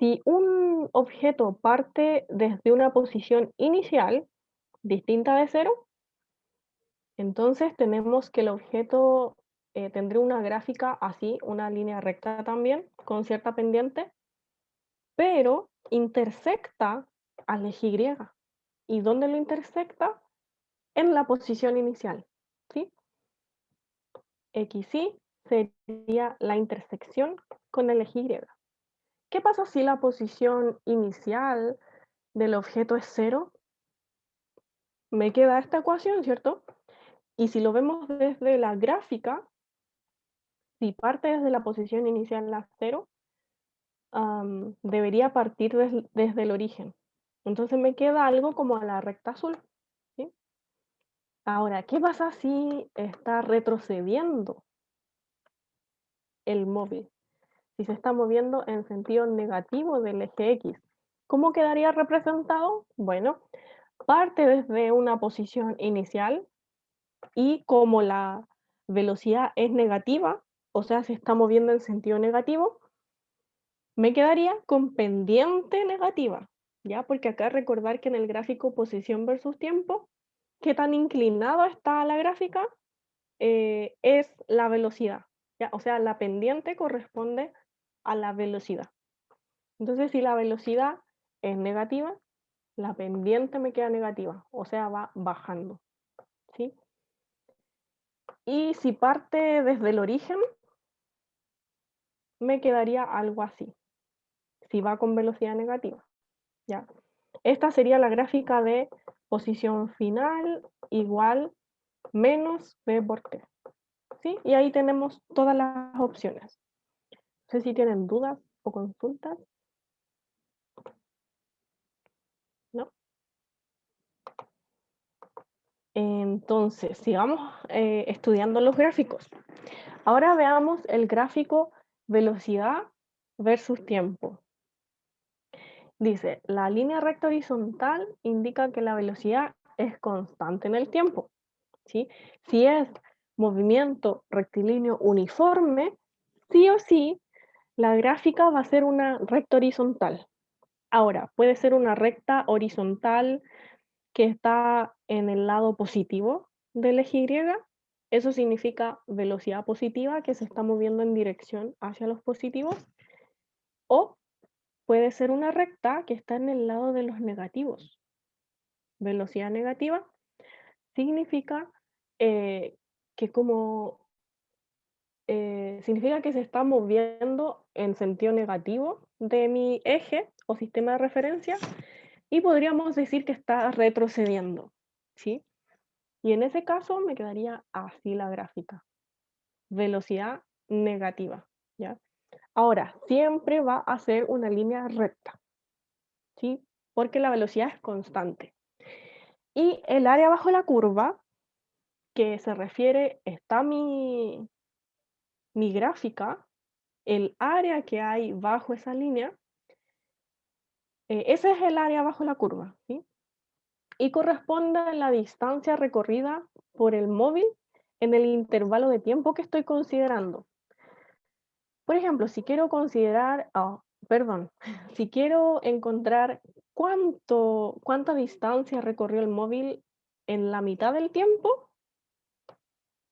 Si un objeto parte desde una posición inicial distinta de cero, entonces tenemos que el objeto tendría una gráfica así, una línea recta también, con cierta pendiente, pero intersecta al eje Y. ¿Y dónde lo intersecta? En la posición inicial, ¿sí? XY sería la intersección con el eje Y. ¿Qué pasa si la posición inicial del objeto es cero? Me queda esta ecuación, ¿cierto? Y si lo vemos desde la gráfica, si parte desde la posición inicial a cero, debería partir desde el origen. Entonces me queda algo como la recta azul, ¿sí? Ahora, ¿qué pasa si está retrocediendo el móvil? Si se está moviendo en sentido negativo del eje X, ¿cómo quedaría representado? Bueno, parte desde una posición inicial y como la velocidad es negativa, o sea, se está moviendo en sentido negativo, me quedaría con pendiente negativa, ¿ya? Porque acá recordar que en el gráfico posición versus tiempo, qué tan inclinado está la gráfica es la velocidad, ¿ya? O sea, la pendiente corresponde a la velocidad. Entonces, si la velocidad es negativa, la pendiente me queda negativa, o sea, va bajando, ¿sí? Y si parte desde el origen, me quedaría algo así, si va con velocidad negativa, ¿ya? Esta sería la gráfica de posición final igual menos b por t, ¿sí? Y ahí tenemos todas las opciones. No sé si tienen dudas o consultas, ¿no? Entonces, sigamos estudiando los gráficos. Ahora veamos el gráfico velocidad versus tiempo. Dice, la línea recta horizontal indica que la velocidad es constante en el tiempo, ¿sí? Si es movimiento rectilíneo uniforme, sí o sí, la gráfica va a ser una recta horizontal. Ahora, puede ser una recta horizontal que está en el lado positivo del eje Y, eso significa velocidad positiva que se está moviendo en dirección hacia los positivos, o puede ser una recta que está en el lado de los negativos. Velocidad negativa significa que como significa que se está moviendo en sentido negativo de mi eje o sistema de referencia y podríamos decir que está retrocediendo, ¿sí? Y en ese caso me quedaría así la gráfica, velocidad negativa, ¿ya? Ahora, siempre va a ser una línea recta, ¿sí? Porque la velocidad es constante. Y el área bajo la curva, que se refiere, está mi gráfica, el área que hay bajo esa línea, ese es el área bajo la curva, ¿sí? Y corresponde a la distancia recorrida por el móvil en el intervalo de tiempo que estoy considerando. Por ejemplo, si quiero considerar, perdón, si quiero encontrar cuánta distancia recorrió el móvil en la mitad del tiempo,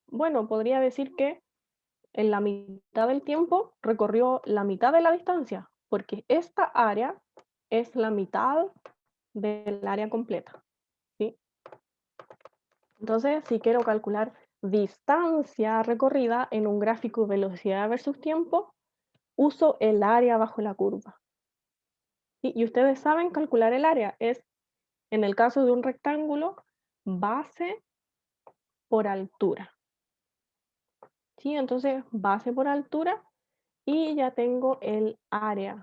bueno, podría decir que en la mitad del tiempo recorrió la mitad de la distancia, porque esta área es la mitad del área completa, ¿sí? Entonces, si quiero calcular distancia recorrida en un gráfico velocidad versus tiempo, uso el área bajo la curva. ¿Sí? Y ustedes saben calcular el área, es en el caso de un rectángulo, base por altura. ¿Sí? Entonces, base por altura y ya tengo el área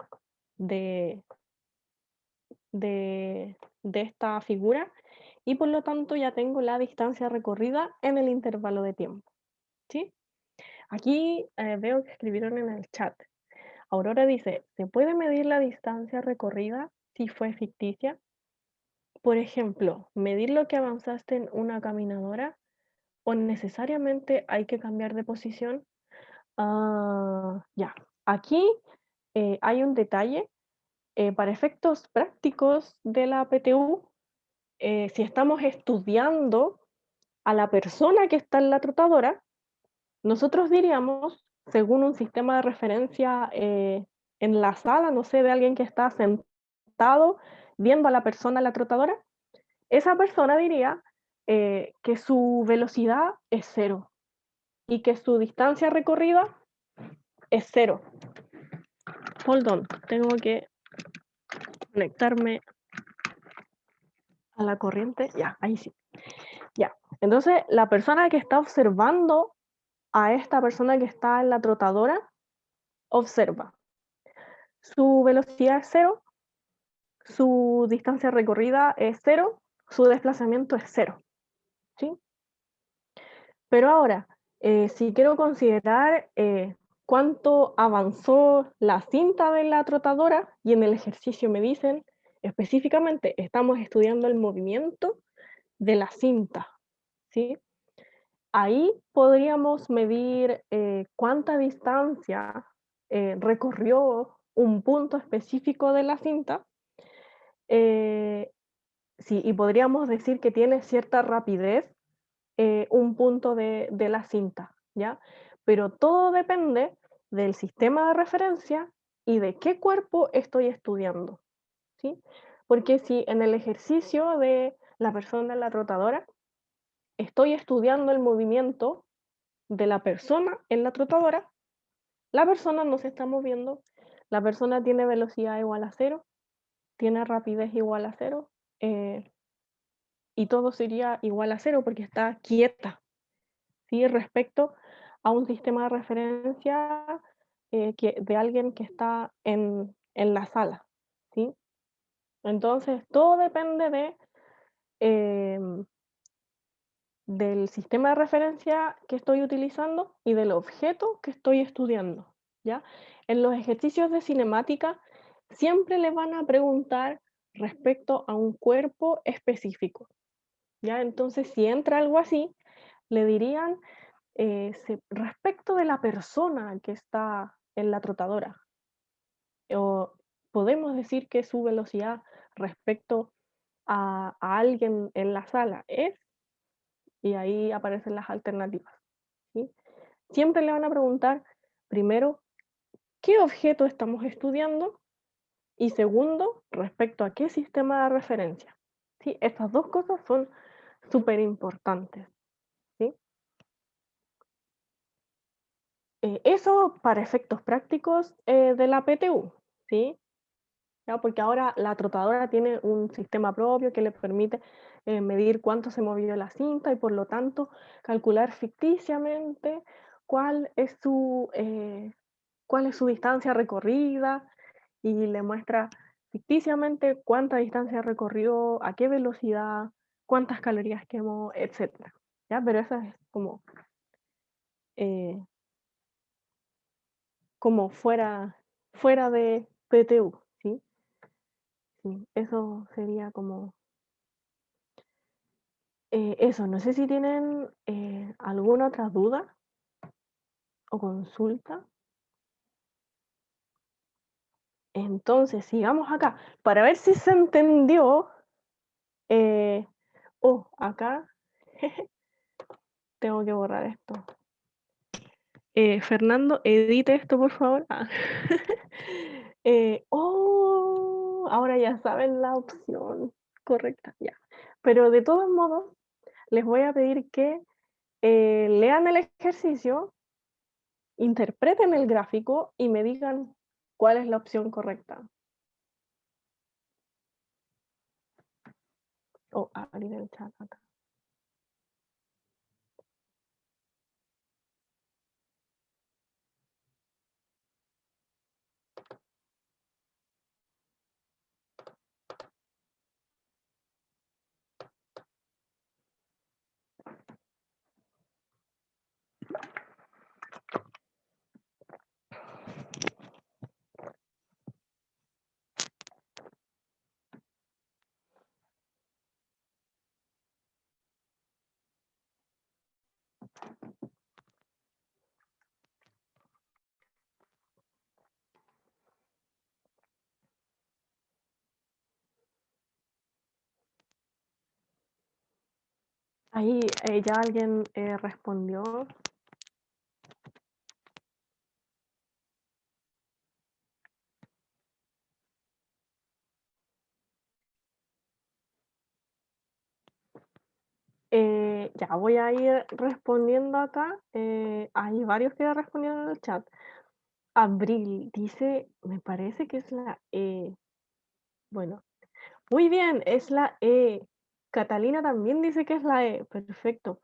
de, de esta figura y por lo tanto ya tengo la distancia recorrida en el intervalo de tiempo. ¿Sí? Aquí veo que escribieron en el chat. Aurora dice, ¿se puede medir la distancia recorrida si fue ficticia? Por ejemplo, medir lo que avanzaste en una caminadora o necesariamente hay que cambiar de posición. Ya, aquí hay un detalle. Para efectos prácticos de la PTU, si estamos estudiando a la persona que está en la trotadora, nosotros diríamos, según un sistema de referencia en la sala, no sé, de alguien que está sentado viendo a la persona en la trotadora, esa persona diría que su velocidad es cero y que su distancia recorrida es cero. Hold on, tengo que conectarme a la corriente. Ya, ahí sí. Ya. Entonces, la persona que está observando a esta persona que está en la trotadora, observa. Su velocidad es cero, su distancia recorrida es cero, su desplazamiento es cero. ¿Sí? Pero ahora, si quiero considerar cuánto avanzó la cinta de la trotadora, y en el ejercicio me dicen específicamente, estamos estudiando el movimiento de la cinta, ¿sí? Ahí podríamos medir cuánta distancia recorrió un punto específico de la cinta, sí, y podríamos decir que tiene cierta rapidez un punto de la cinta, ¿ya? Pero todo depende del sistema de referencia y de qué cuerpo estoy estudiando, ¿sí? Porque si en el ejercicio de la persona en la trotadora estoy estudiando el movimiento de la persona en la trotadora, la persona no se está moviendo, la persona tiene velocidad igual a cero, tiene rapidez igual a cero, y todo sería igual a cero porque está quieta, ¿sí? Respecto a un sistema de referencia de alguien que está en la sala, ¿sí? Entonces, todo depende em, del sistema de referencia que estoy utilizando y del objeto que estoy estudiando, ¿ya? En los ejercicios de cinemática siempre le van a preguntar respecto a un cuerpo específico, ¿ya? Entonces, si entra algo así, le dirían respecto de la persona que está en la trotadora, o podemos decir que su velocidad respecto a alguien en la sala, es, y ahí aparecen las alternativas, ¿sí? Siempre le van a preguntar, primero, ¿qué objeto estamos estudiando? Y segundo, respecto a qué sistema de referencia, ¿sí? Estas dos cosas son súper importantes, ¿sí? Eso para efectos prácticos de la PTU, ¿sí? ¿Ya? Porque ahora la trotadora tiene un sistema propio que le permite medir cuánto se movió la cinta y por lo tanto calcular ficticiamente cuál es cuál es su distancia recorrida y le muestra ficticiamente cuánta distancia recorrió, a qué velocidad, cuántas calorías quemó, etcétera, ¿ya? Pero eso es eh, como fuera de PTU, ¿sí? Sí, eso sería como eso. No sé si tienen alguna otra duda o consulta. Entonces, sigamos acá para ver si se entendió. eh, acá tengo que borrar esto. Fernando, edite esto, por favor. Ah. Ahora ya saben la opción correcta, ya. Pero de todos modos, les voy a pedir que lean el ejercicio, interpreten el gráfico y me digan cuál es la opción correcta. Abrir el chat acá. Ahí ya alguien respondió. Ya voy a ir respondiendo acá. Hay varios que respondieron en el chat. Abril dice, me parece que es la E. Bueno, muy bien, es la E. Catalina también dice que es la E. Perfecto.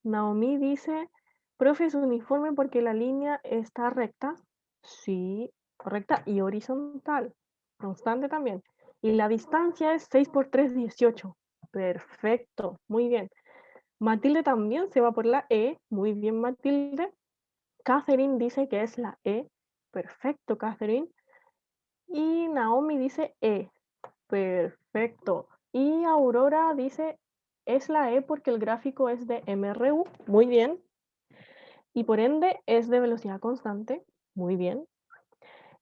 Naomi dice, profe, es uniforme porque la línea está recta. Sí, correcta y horizontal. Constante también. Y la distancia es 6 por 3, 18. Perfecto, muy bien. Matilde también se va por la E. Muy bien, Matilde. Catherine dice que es la E. Perfecto, Catherine. Y Naomi dice E. Perfecto. Y Aurora dice, es la E porque el gráfico es de MRU. Muy bien. Y por ende es de velocidad constante. Muy bien.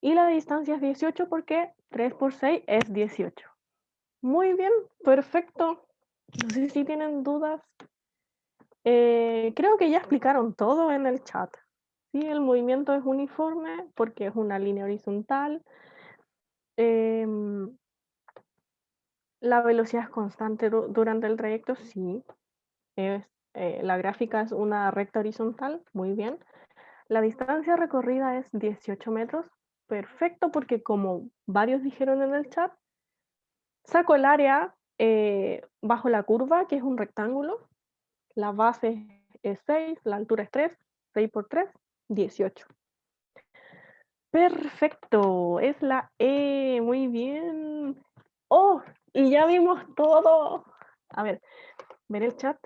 Y la distancia es 18 porque 3 por 6 es 18. Muy bien, perfecto. No sé si tienen dudas. Creo que ya explicaron todo en el chat. Sí, el movimiento es uniforme porque es una línea horizontal. Em, la velocidad es constante durante el trayecto, sí. Es, la gráfica es una recta horizontal, muy bien. La distancia recorrida es 18 metros, perfecto, porque como varios dijeron en el chat, saco el área bajo la curva, que es un rectángulo, la base es 6, la altura es 3, 6 por 3, 18. Perfecto, es la E, muy bien. ¡Oh! Y ya vimos todo. A ver el chat.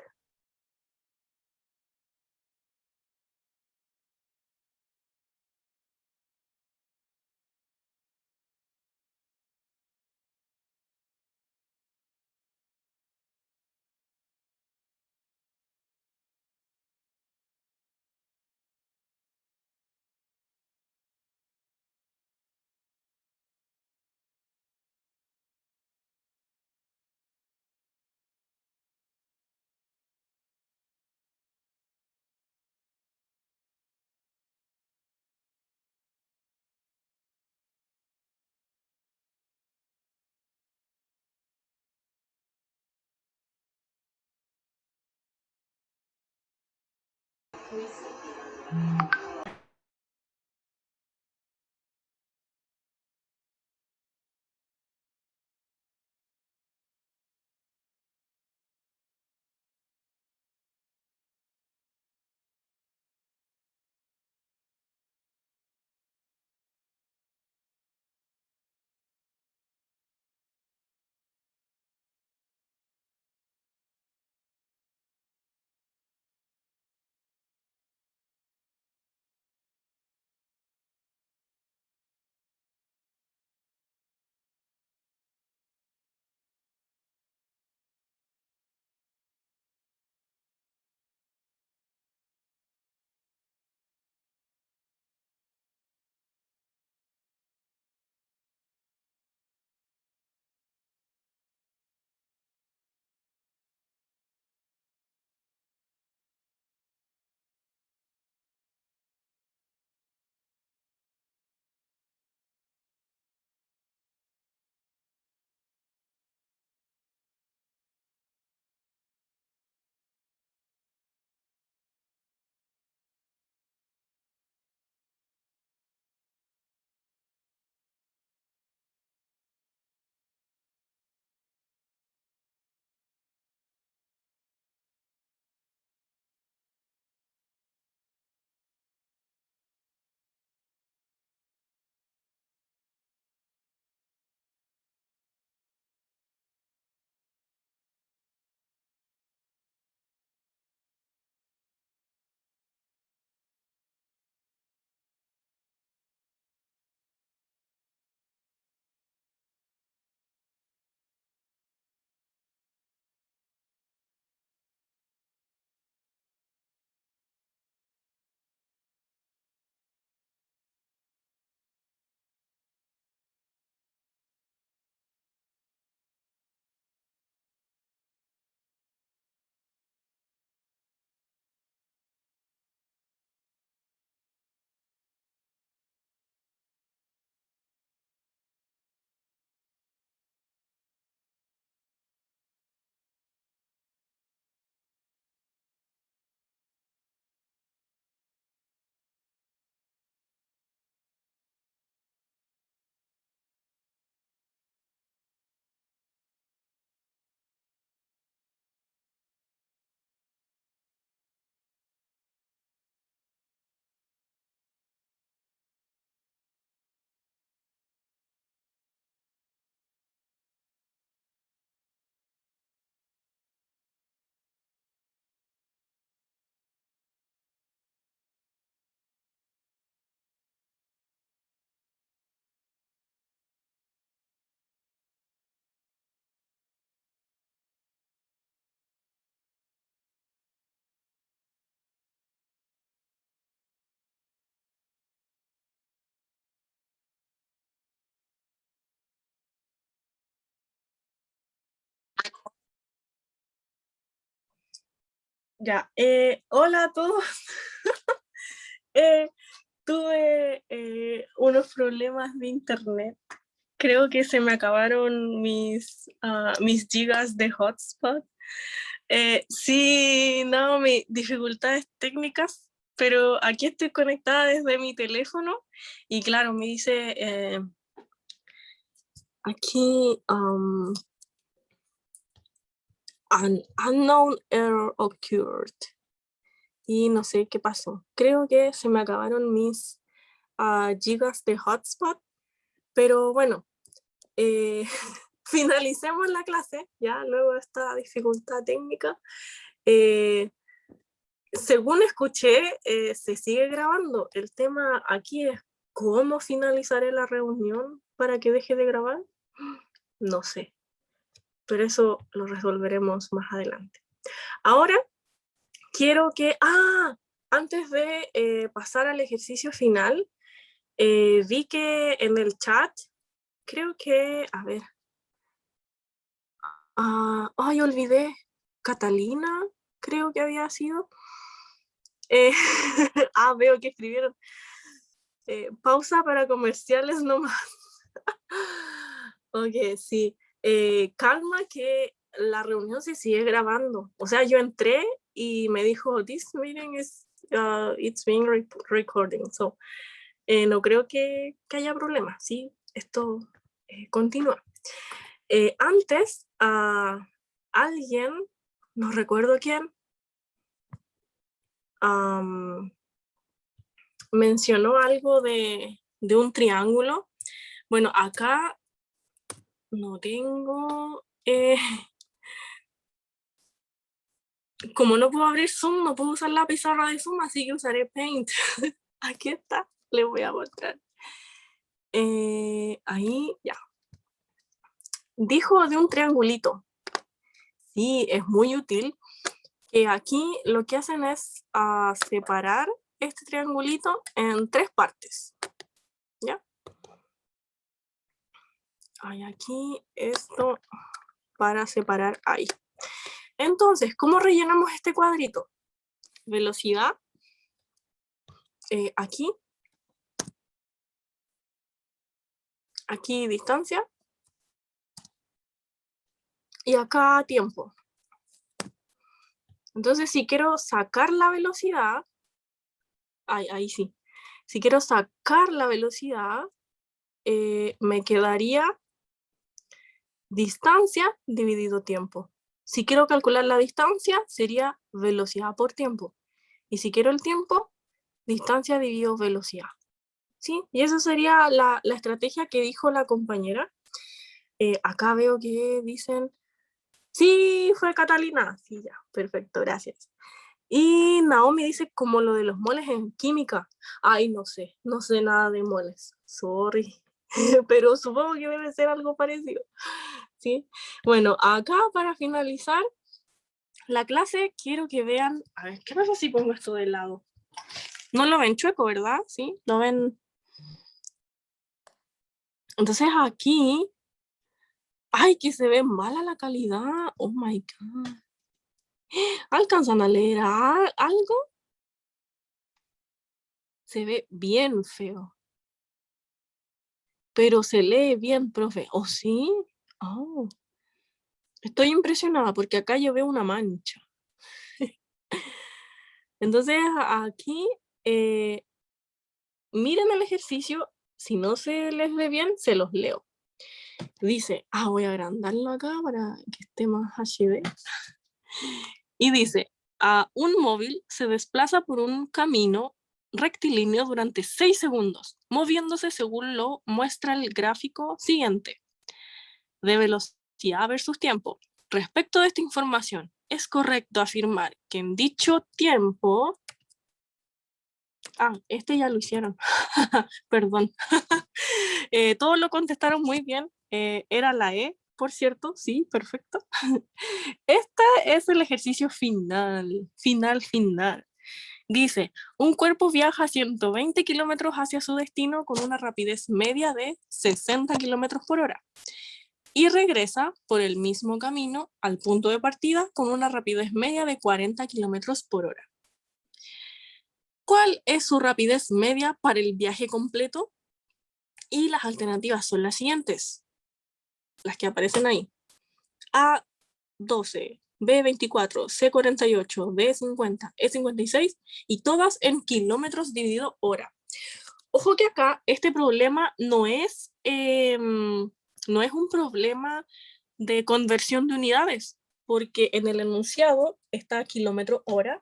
Ya, hola a todos. Eh, tuve unos problemas de internet. Creo que se me acabaron mis gigas de hotspot. Sí, no, dificultades técnicas, pero aquí estoy conectada desde mi teléfono y claro, me dice aquí an unknown error occurred. Y no sé qué pasó. Creo que se me acabaron mis gigas de hotspot, pero bueno, finalicemos la clase, ya luego de esta dificultad técnica. Según escuché, se sigue grabando. El tema aquí es cómo finalizaré la reunión para que deje de grabar. No sé, pero eso lo resolveremos más adelante. Ahora quiero que, antes de pasar al ejercicio final, vi que en el chat, creo que, a ver, ay, olvidé, Catalina, creo que había sido. Veo que escribieron. Pausa para comerciales nomás. Ok, sí. Calma que la reunión se sigue grabando. O sea, yo entré y me dijo, this meeting it's being recording. So, no creo que haya problema, ¿sí? Esto continúa. Antes, alguien, no recuerdo quién, mencionó algo de un triángulo. Bueno, acá no tengo... como no puedo abrir Zoom, no puedo usar la pizarra de Zoom, así que usaré Paint. Aquí está, les voy a mostrar. Ahí, ya. Dijo de un triangulito. Sí, es muy útil. Aquí lo que hacen es separar este triangulito en 3 partes. ¿Ya? Hay aquí esto para separar ahí. Entonces, ¿cómo rellenamos este cuadrito? Velocidad. Aquí. Aquí distancia. Y acá tiempo. Entonces, si quiero sacar la velocidad, ahí sí. Si quiero sacar la velocidad, me quedaría distancia dividido tiempo. Si quiero calcular la distancia, sería velocidad por tiempo. Y si quiero el tiempo, distancia dividido velocidad. ¿Sí? Y esa sería la estrategia que dijo la compañera. Acá veo que dicen, sí, fue Catalina. Sí, ya, perfecto, gracias. Y Naomi dice como lo de los moles en química. Ay, no sé nada de moles. Sorry. Pero supongo que debe ser algo parecido. ¿Sí? Bueno, acá para finalizar la clase quiero que vean, a ver, ¿qué pasa si pongo esto de lado? No lo ven chueco, ¿verdad? ¿Sí? Lo ven. Entonces aquí, ay, que se ve mala la calidad. Oh my God. ¿Alcanzan a leer algo? Se ve bien feo. Pero se lee bien, profe. ¿Oh, sí? Oh. Estoy impresionada porque acá yo veo una mancha. Entonces aquí, miren el ejercicio. Si no se les ve bien, se los leo. Dice, voy a agrandarlo acá para que esté más HD. Y dice, un móvil se desplaza por un camino rectilíneo durante 6 segundos, moviéndose según lo muestra el gráfico siguiente de velocidad versus tiempo. Respecto de esta información, es correcto afirmar que en dicho tiempo... este ya lo hicieron. Perdón. Todos lo contestaron muy bien. Era la E, por cierto. Sí, perfecto. Este es el ejercicio final. Final. Dice, un cuerpo viaja a 120 kilómetros hacia su destino con una rapidez media de 60 kilómetros por hora y regresa por el mismo camino al punto de partida con una rapidez media de 40 kilómetros por hora. ¿Cuál es su rapidez media para el viaje completo? Y las alternativas son las siguientes, las que aparecen ahí. A12, B24, C48, D50, E56 y todas en kilómetros dividido hora. Ojo que acá este problema no es un problema de conversión de unidades, porque en el enunciado está kilómetro hora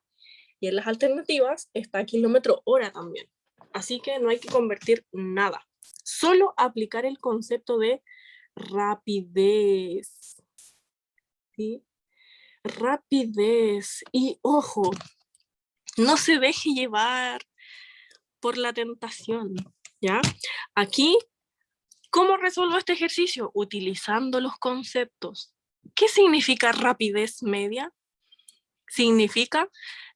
y en las alternativas está kilómetro hora también. Así que no hay que convertir nada, solo aplicar el concepto de rapidez. ¿Sí? Rapidez. Y ojo, no se deje llevar por la tentación, ¿ya? Aquí, ¿cómo resuelvo este ejercicio? Utilizando los conceptos. ¿Qué significa rapidez media? Significa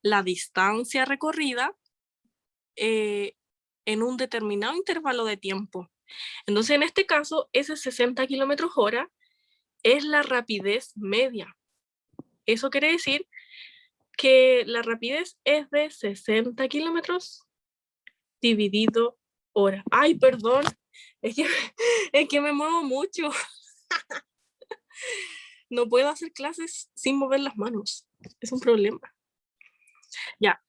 la distancia recorrida en un determinado intervalo de tiempo. Entonces, en este caso, ese 60 kilómetros hora es la rapidez media. Eso quiere decir que la rapidez es de 60 kilómetros dividido hora. Ay, perdón, es que me muevo mucho. No puedo hacer clases sin mover las manos. Es un problema. Ya,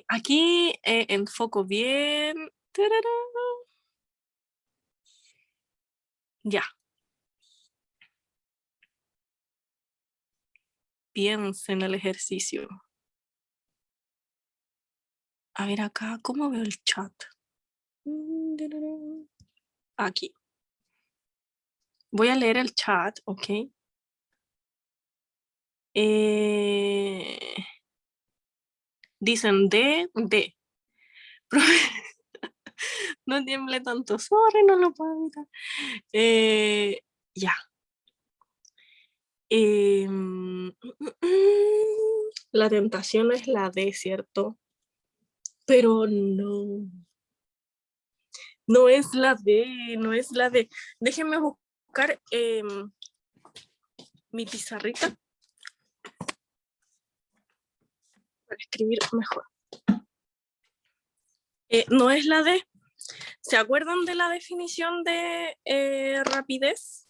Aquí enfoco bien. Tarara. Ya. Piensa en el ejercicio. A ver acá, ¿cómo veo el chat? Aquí. Voy a leer el chat, ¿ok? Dicen D. No tiemble tanto, sorry, no lo puedo evitar. Ya. La tentación es la D, ¿cierto? Pero no. No es la D, no es la D. Déjenme buscar mi pizarrita para escribir mejor. No es la D. ¿Se acuerdan de la definición de rapidez?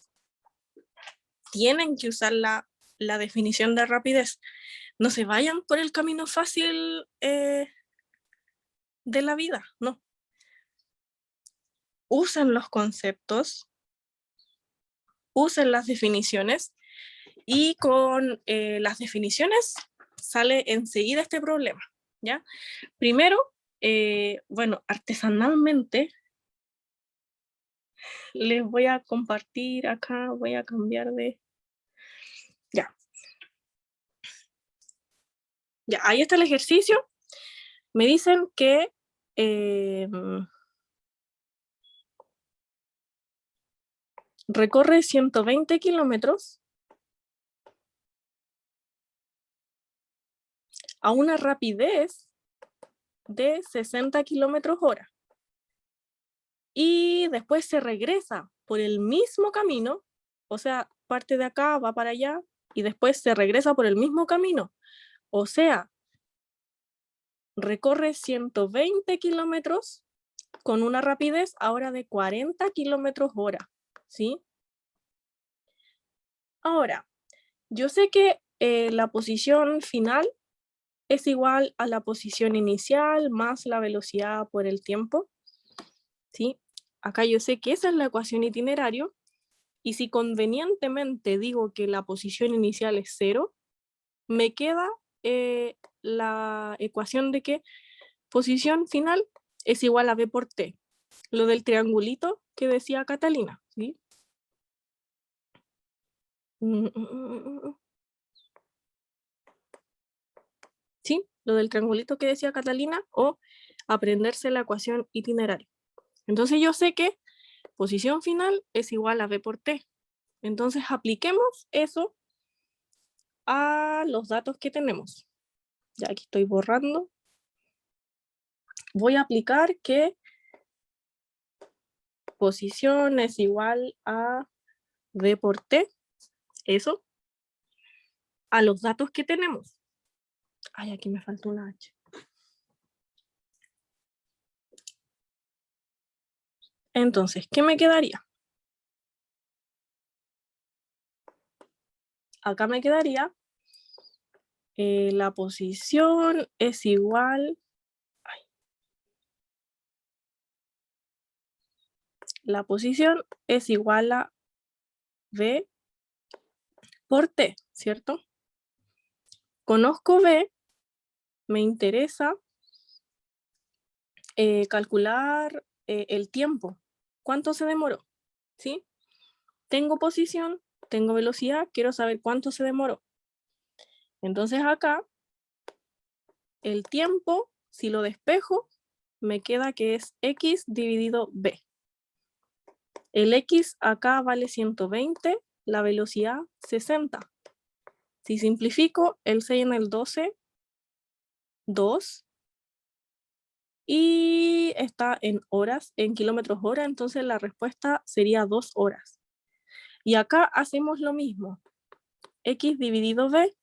Tienen que usar la definición de rapidez. No se vayan por el camino fácil de la vida, no. Usen los conceptos, usen las definiciones y con las definiciones sale enseguida este problema, ¿ya? Primero, bueno, artesanalmente les voy a compartir acá, voy a cambiar de... Ya. Ya, ahí está el ejercicio. Me dicen que recorre 120 kilómetros a una rapidez de 60 kilómetros hora. Y después se regresa por el mismo camino, o sea, parte de acá, va para allá, y después se regresa por el mismo camino. O sea, recorre 120 kilómetros con una rapidez ahora de 40 kilómetros hora, ¿sí? Ahora, yo sé que la posición final es igual a la posición inicial más la velocidad por el tiempo, ¿sí? Acá yo sé que esa es la ecuación itinerario, y si convenientemente digo que la posición inicial es 0, me queda la ecuación de que posición final es igual a b por t, lo del triangulito que decía Catalina, ¿sí? ¿Sí? Lo del triangulito que decía Catalina, o aprenderse la ecuación itineraria. Entonces yo sé que posición final es igual a b por t. Entonces apliquemos eso a los datos que tenemos. Ya aquí estoy borrando. Voy a aplicar que posición es igual a b por t, eso, a los datos que tenemos. Ay, aquí me falta una h. Entonces, ¿qué me quedaría? Acá me quedaría la posición es igual... La posición es igual a b por t, ¿cierto? Conozco b, me interesa calcular el tiempo. ¿Cuánto se demoró? ¿Sí? Tengo posición, tengo velocidad, quiero saber cuánto se demoró. Entonces acá, el tiempo, si lo despejo, me queda que es x dividido b. El x acá vale 120, la velocidad 60. Si simplifico, el 6 en el 12, 2. Y está en horas, en kilómetros hora, entonces la respuesta sería 2 horas. Y acá hacemos lo mismo. X dividido b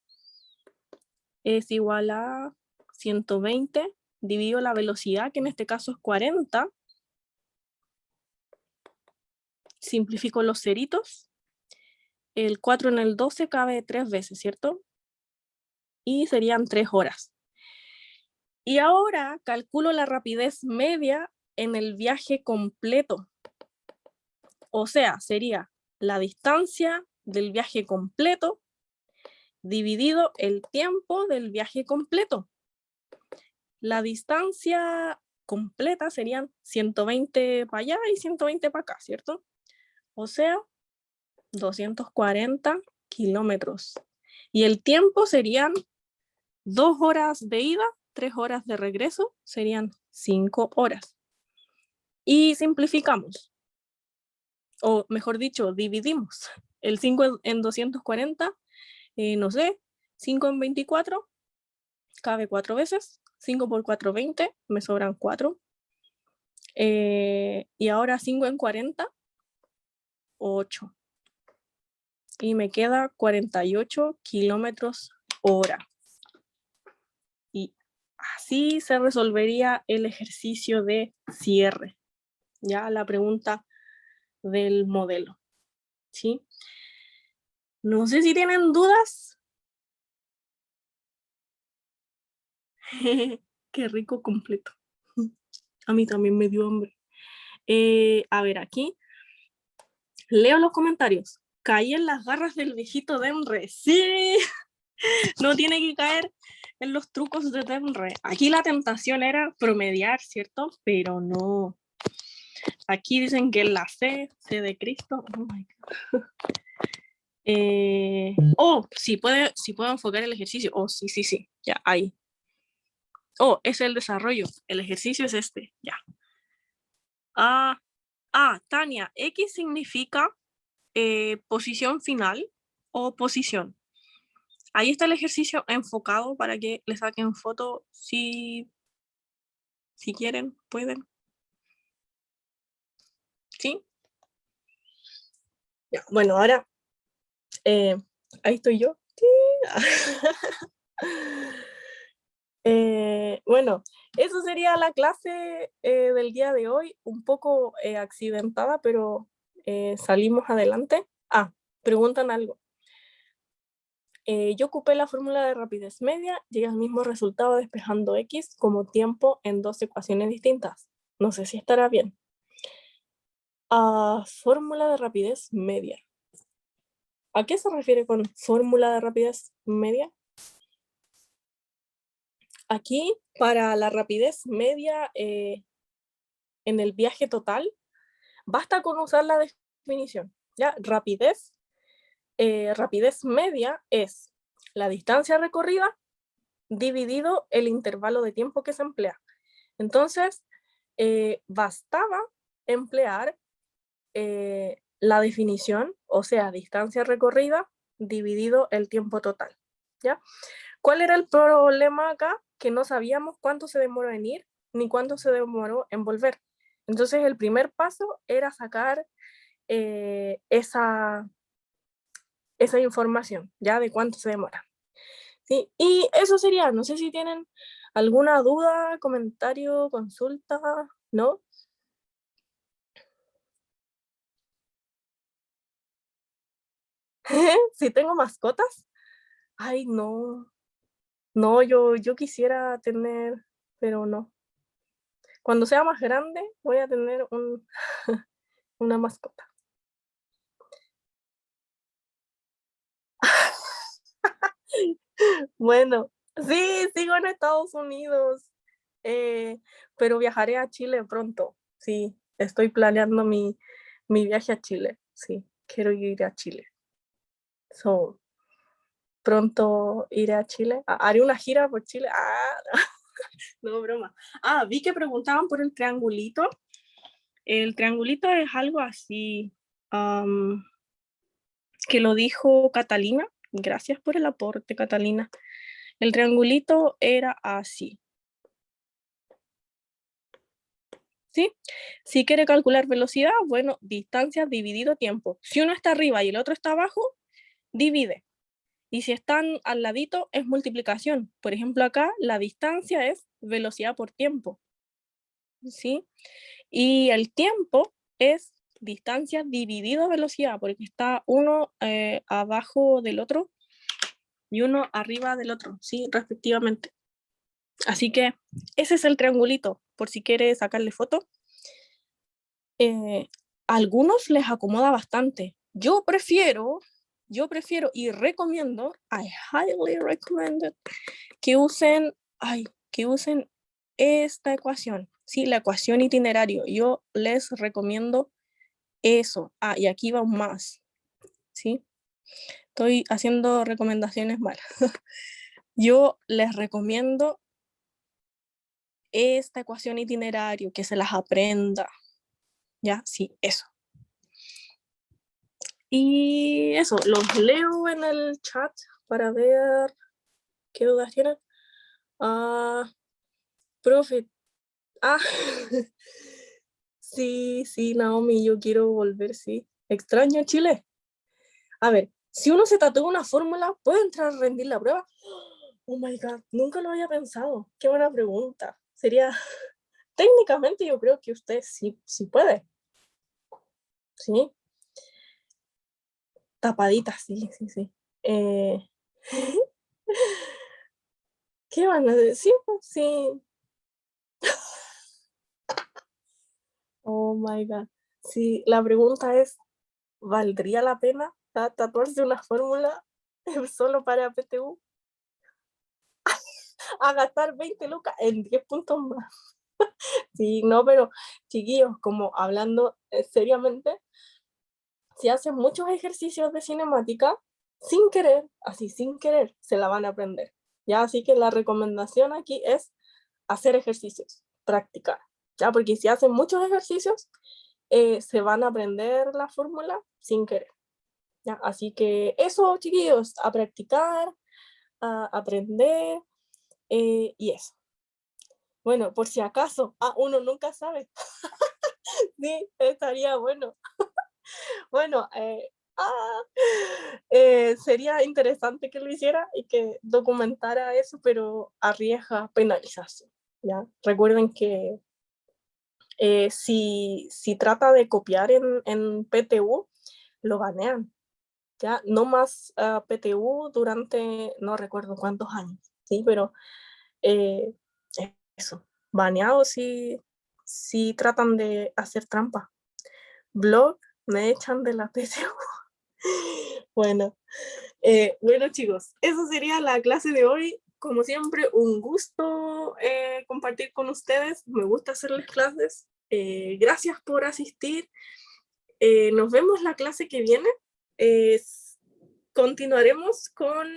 es igual a 120, dividido la velocidad, que en este caso es 40. Simplifico los ceritos. El 4 en el 12 cabe 3 veces, ¿cierto? Y serían 3 horas. Y ahora calculo la rapidez media en el viaje completo. O sea, sería la distancia del viaje completo dividido el tiempo del viaje completo. La distancia completa serían 120 para allá y 120 para acá, ¿cierto? O sea, 240 kilómetros. Y el tiempo serían 2 horas de ida, 3 horas de regreso, serían 5 horas. Y simplificamos, o mejor dicho, dividimos el 5 en 240, no sé, 5 en 24, cabe 4 veces, 5 por 4, 20, me sobran 4. Y ahora 5 en 40, 8. Y me queda 48 kilómetros hora. Y así se resolvería el ejercicio de cierre. Ya la pregunta del modelo. ¿Sí? No sé si tienen dudas. Qué rico completo. A mí también me dio hambre. A ver, aquí leo los comentarios. Caí en las garras del viejito Demre. Sí, no tiene que caer en los trucos de Demre. Aquí la tentación era promediar, ¿cierto? Pero no. Aquí dicen que la C de Cristo. Oh my God. Sí puedo enfocar el ejercicio. Oh, sí, ya, ahí. Oh, es el desarrollo. El ejercicio es este, ya. Tania, X significa posición final o posición. Ahí está el ejercicio enfocado para que le saquen foto si quieren, pueden. ¿Sí? Ya, bueno, ahora ahí estoy yo. Bueno, eso sería la clase del día de hoy, un poco accidentada, pero salimos adelante. Preguntan algo. Yo ocupé la fórmula de rapidez media, llegué al mismo resultado despejando X como tiempo en 2 ecuaciones distintas. No sé si estará bien. Fórmula de rapidez media. ¿A qué se refiere con fórmula de rapidez media? Aquí, para la rapidez media en el viaje total, basta con usar la definición. ¿Ya? Rapidez media es la distancia recorrida dividido el intervalo de tiempo que se emplea. Entonces, bastaba emplear la definición, o sea, distancia recorrida dividido el tiempo total. ¿Ya? ¿Cuál era el problema acá? Que no sabíamos cuánto se demoró en ir ni cuánto se demoró en volver. Entonces, el primer paso era sacar esa información, ya de cuánto se demora. ¿Sí? Y eso sería, no sé si tienen alguna duda, comentario, consulta, ¿no? Si tengo mascotas, ay, no, yo quisiera tener, pero no. Cuando sea más grande, voy a tener una mascota. Bueno, sí, sigo en Estados Unidos, pero viajaré a Chile pronto. Sí, estoy planeando mi viaje a Chile. Sí, quiero ir a Chile. So, pronto iré a Chile. Haré una gira por Chile. No, broma. Vi que preguntaban por el triangulito. El triangulito es algo así, que lo dijo Catalina. Gracias por el aporte, Catalina. El triangulito era así. ¿Sí? Si quiere calcular velocidad, bueno, distancia dividido tiempo. Si uno está arriba y el otro está abajo, divide. Y si están al ladito, es multiplicación. Por ejemplo, acá la distancia es velocidad por tiempo. ¿Sí? Y el tiempo es distancia dividido velocidad, porque está uno abajo del otro y uno arriba del otro, ¿sí? Respectivamente. Así que ese es el triangulito, por si quieres sacarle foto. A algunos les acomoda bastante. Yo prefiero y recomiendo, I highly recommend it, que usen esta ecuación, ¿sí? La ecuación itinerario. Yo les recomiendo eso. Y aquí va un más, ¿sí? Estoy haciendo recomendaciones malas. Yo les recomiendo esta ecuación itinerario, que se las aprenda. ¿Ya? Sí, eso. Y eso, los leo en el chat para ver qué dudas tienen. Profe. Sí, Naomi, yo quiero volver, sí. Extraño Chile. A ver, si uno se tatúa una fórmula, ¿puede entrar a rendir la prueba? Oh my God, nunca lo había pensado. Qué buena pregunta. Sería, técnicamente yo creo que usted sí puede. Sí. Tapadita, sí. ¿Qué van a decir? Sí. Oh my God. Sí, la pregunta es, ¿valdría la pena tatuarse una fórmula solo para PTU? A gastar 20 lucas en 10 puntos más. Sí, no, pero chiquillos, como hablando seriamente, si hacen muchos ejercicios de cinemática, sin querer, se la van a aprender. Ya, así que la recomendación aquí es hacer ejercicios, practicar. Ya, porque si hacen muchos ejercicios, se van a aprender la fórmula sin querer. ¿Ya? Así que eso, chiquillos, a practicar, a aprender y eso. Bueno, por si acaso, uno nunca sabe. Sí, estaría bueno. Bueno, sería interesante que lo hiciera y que documentara eso, pero arriesga penalizarse. ¿Ya? Recuerden que si trata de copiar en PTU, lo banean. ¿Ya? No más PTU durante no recuerdo cuántos años, ¿sí? Pero eso, baneado si tratan de hacer trampa. Blog, me echan de la PTU. Bueno, chicos, eso sería la clase de hoy. Como siempre, un gusto compartir con ustedes. Me gusta hacerles clases. Gracias por asistir. Nos vemos la clase que viene. Continuaremos con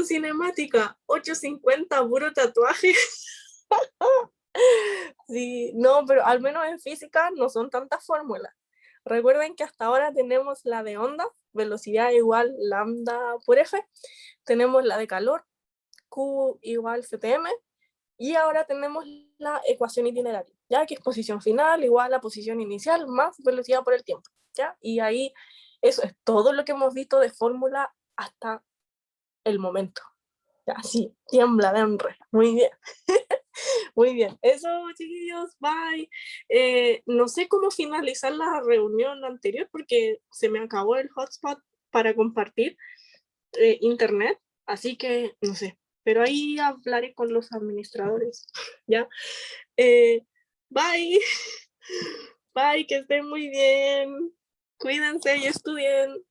cinemática 850 puro tatuaje. Sí, no, pero al menos en física no son tantas fórmulas. Recuerden que hasta ahora tenemos la de onda, velocidad igual lambda por F, tenemos la de calor, Q igual CTM, y ahora tenemos la ecuación itineraria, ya que es posición final igual a posición inicial más velocidad por el tiempo, ¿ya? Y ahí eso es todo lo que hemos visto de fórmula hasta el momento. Ya, sí, tiembla de honra. Muy bien. Muy bien. Eso, chiquillos, bye. No sé cómo finalizar la reunión anterior porque se me acabó el hotspot para compartir internet, así que no sé. Pero ahí hablaré con los administradores, ¿ya? Bye. Bye, que estén muy bien. Cuídense y estudien.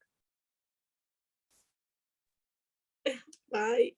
Bye.